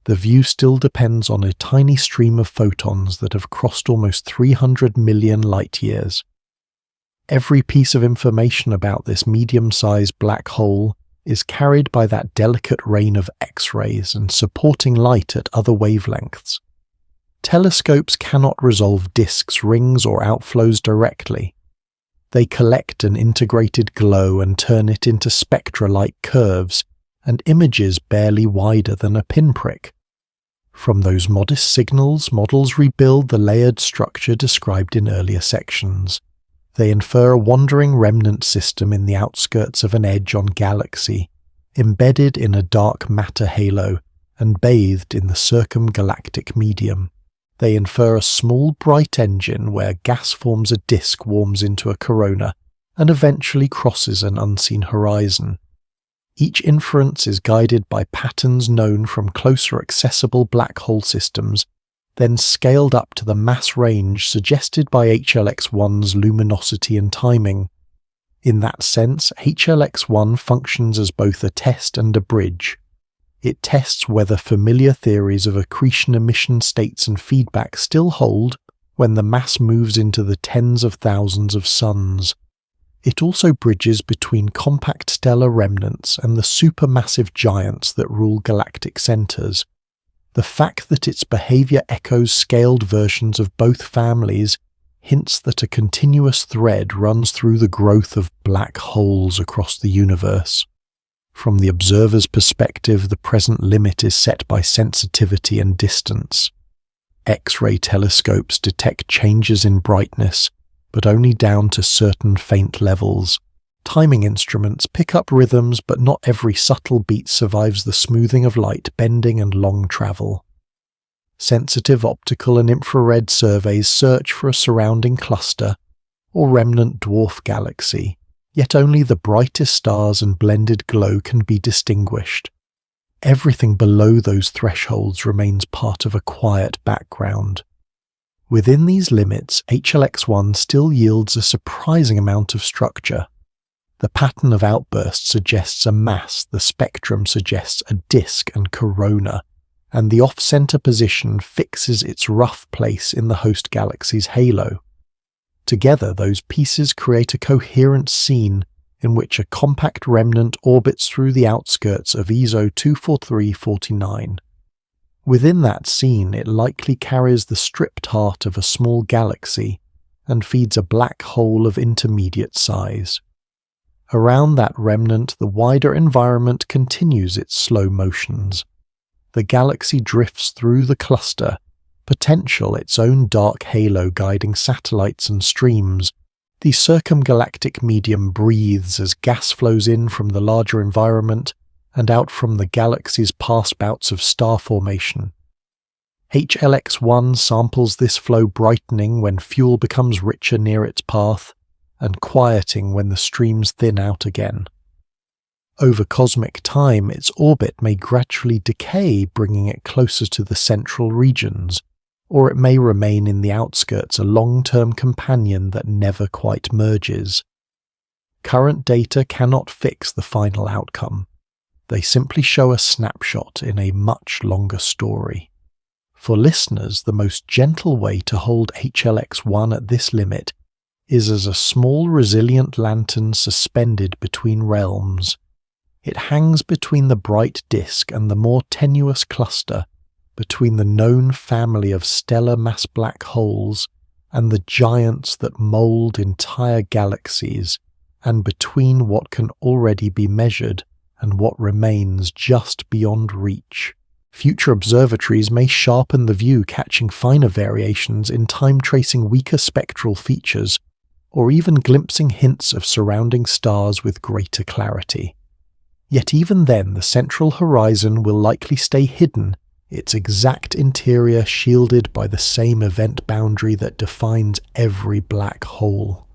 The view still depends on a tiny stream of photons that have crossed almost 300 million light-years. Every piece of information about this medium-sized black hole is carried by that delicate rain of X-rays and supporting light at other wavelengths. Telescopes cannot resolve disks, rings, or outflows directly. They collect an integrated glow and turn it into spectra-like curves and images barely wider than a pinprick. From those modest signals, models rebuild the layered structure described in earlier sections. They infer a wandering remnant system in the outskirts of an edge on Galaxy, embedded in a dark matter halo and bathed in the circumgalactic medium. They infer a small bright engine where gas forms a disk, warms into a corona, and eventually crosses an unseen horizon. Each inference is guided by patterns known from closer accessible black hole systems, then scaled up to the mass range suggested by HLX-1's luminosity and timing. In that sense, HLX-1 functions as both a test and a bridge. It tests whether familiar theories of accretion emission states and feedback still hold when the mass moves into the tens of thousands of suns. It also bridges between compact stellar remnants and the supermassive giants that rule galactic centers. The fact that its behavior echoes scaled versions of both families hints that a continuous thread runs through the growth of black holes across the universe. From the observer's perspective, the present limit is set by sensitivity and distance. X-ray telescopes detect changes in brightness, but only down to certain faint levels. Timing instruments pick up rhythms, but not every subtle beat survives the smoothing of light, bending, and long travel. Sensitive optical and infrared surveys search for a surrounding cluster or remnant dwarf galaxy, yet only the brightest stars and blended glow can be distinguished. Everything below those thresholds remains part of a quiet background. Within these limits, HLX-1 still yields a surprising amount of structure. The pattern of outbursts suggests a mass, the spectrum suggests a disk and corona, and the off-center position fixes its rough place in the host galaxy's halo. Together, those pieces create a coherent scene in which a compact remnant orbits through the outskirts of ESO 24349. Within that scene, it likely carries the stripped heart of a small galaxy and feeds a black hole of intermediate size. Around that remnant, the wider environment continues its slow motions. The galaxy drifts through the cluster, potential its own dark halo guiding satellites and streams. The circumgalactic medium breathes as gas flows in from the larger environment and out from the galaxy's past bouts of star formation. HLX-1 samples this flow, brightening when fuel becomes richer near its path, and quieting when the streams thin out again. Over cosmic time, its orbit may gradually decay, bringing it closer to the central regions, or it may remain in the outskirts, a long-term companion that never quite merges. Current data cannot fix the final outcome. They simply show a snapshot in a much longer story. For listeners, the most gentle way to hold HLX-1 at this limit is as a small resilient lantern suspended between realms. It hangs between the bright disk and the more tenuous cluster, between the known family of stellar mass black holes and the giants that mould entire galaxies, and between what can already be measured and what remains just beyond reach. Future observatories may sharpen the view, catching finer variations in time, tracing weaker spectral features, or even glimpsing hints of surrounding stars with greater clarity. Yet even then, the central horizon will likely stay hidden, its exact interior shielded by the same event boundary that defines every black hole.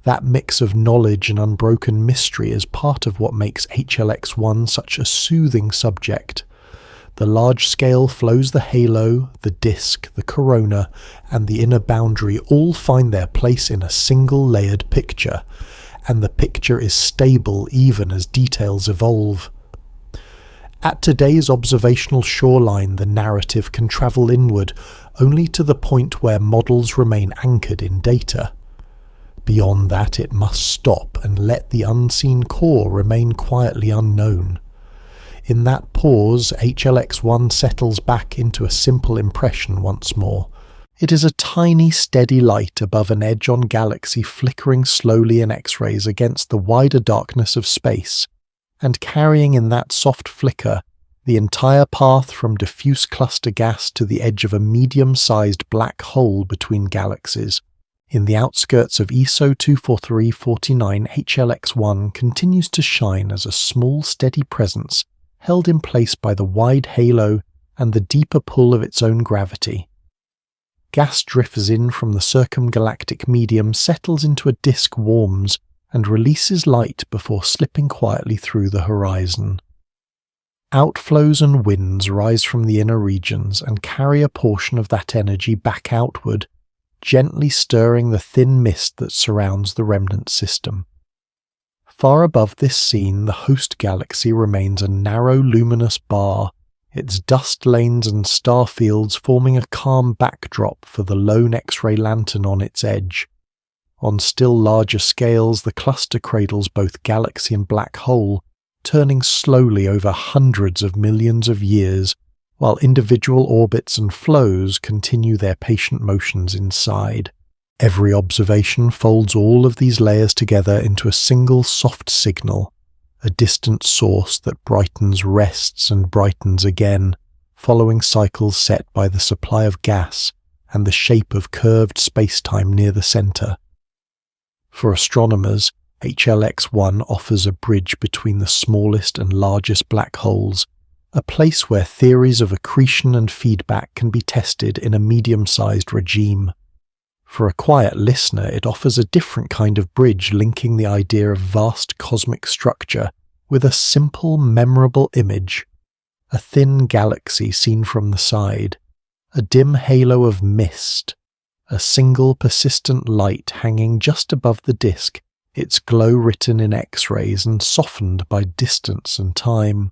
That mix of knowledge and unbroken mystery is part of what makes HLX-1 such a soothing subject. The large scale flows, the halo, the disk, the corona, and the inner boundary all find their place in a single layered picture, and the picture is stable even as details evolve. At today's observational shoreline, the narrative can travel inward, only to the point where models remain anchored in data. Beyond that, it must stop and let the unseen core remain quietly unknown. In that pause, HLX-1 settles back into a simple impression once more. It is a tiny, steady light above an edge-on galaxy flickering slowly in X-rays against the wider darkness of space, and carrying in that soft flicker the entire path from diffuse cluster gas to the edge of a medium-sized black hole between galaxies. In the outskirts of ESO 24349, HLX-1 continues to shine as a small, steady presence, held in place by the wide halo and the deeper pull of its own gravity. Gas drifts in from the circumgalactic medium, settles into a disk, warms, and releases light before slipping quietly through the horizon. Outflows and winds rise from the inner regions and carry a portion of that energy back outward, gently stirring the thin mist that surrounds the remnant system. Far above this scene, the host galaxy remains a narrow, luminous bar, its dust lanes and star fields forming a calm backdrop for the lone X-ray lantern on its edge. On still larger scales, the cluster cradles both galaxy and black hole, turning slowly over hundreds of millions of years, while individual orbits and flows continue their patient motions inside. Every observation folds all of these layers together into a single soft signal, a distant source that brightens, rests, and brightens again, following cycles set by the supply of gas and the shape of curved spacetime near the center. For astronomers, HLX-1 offers a bridge between the smallest and largest black holes, a place where theories of accretion and feedback can be tested in a medium-sized regime. For a quiet listener, it offers a different kind of bridge, linking the idea of vast cosmic structure with a simple, memorable image: a thin galaxy seen from the side, a dim halo of mist, a single persistent light hanging just above the disk, its glow written in X-rays and softened by distance and time.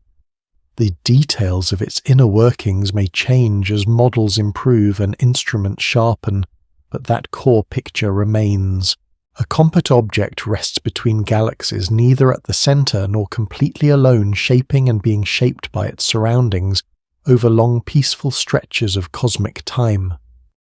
The details of its inner workings may change as models improve and instruments sharpen, but that core picture remains. A compact object rests between galaxies, neither at the center nor completely alone, shaping and being shaped by its surroundings over long peaceful stretches of cosmic time.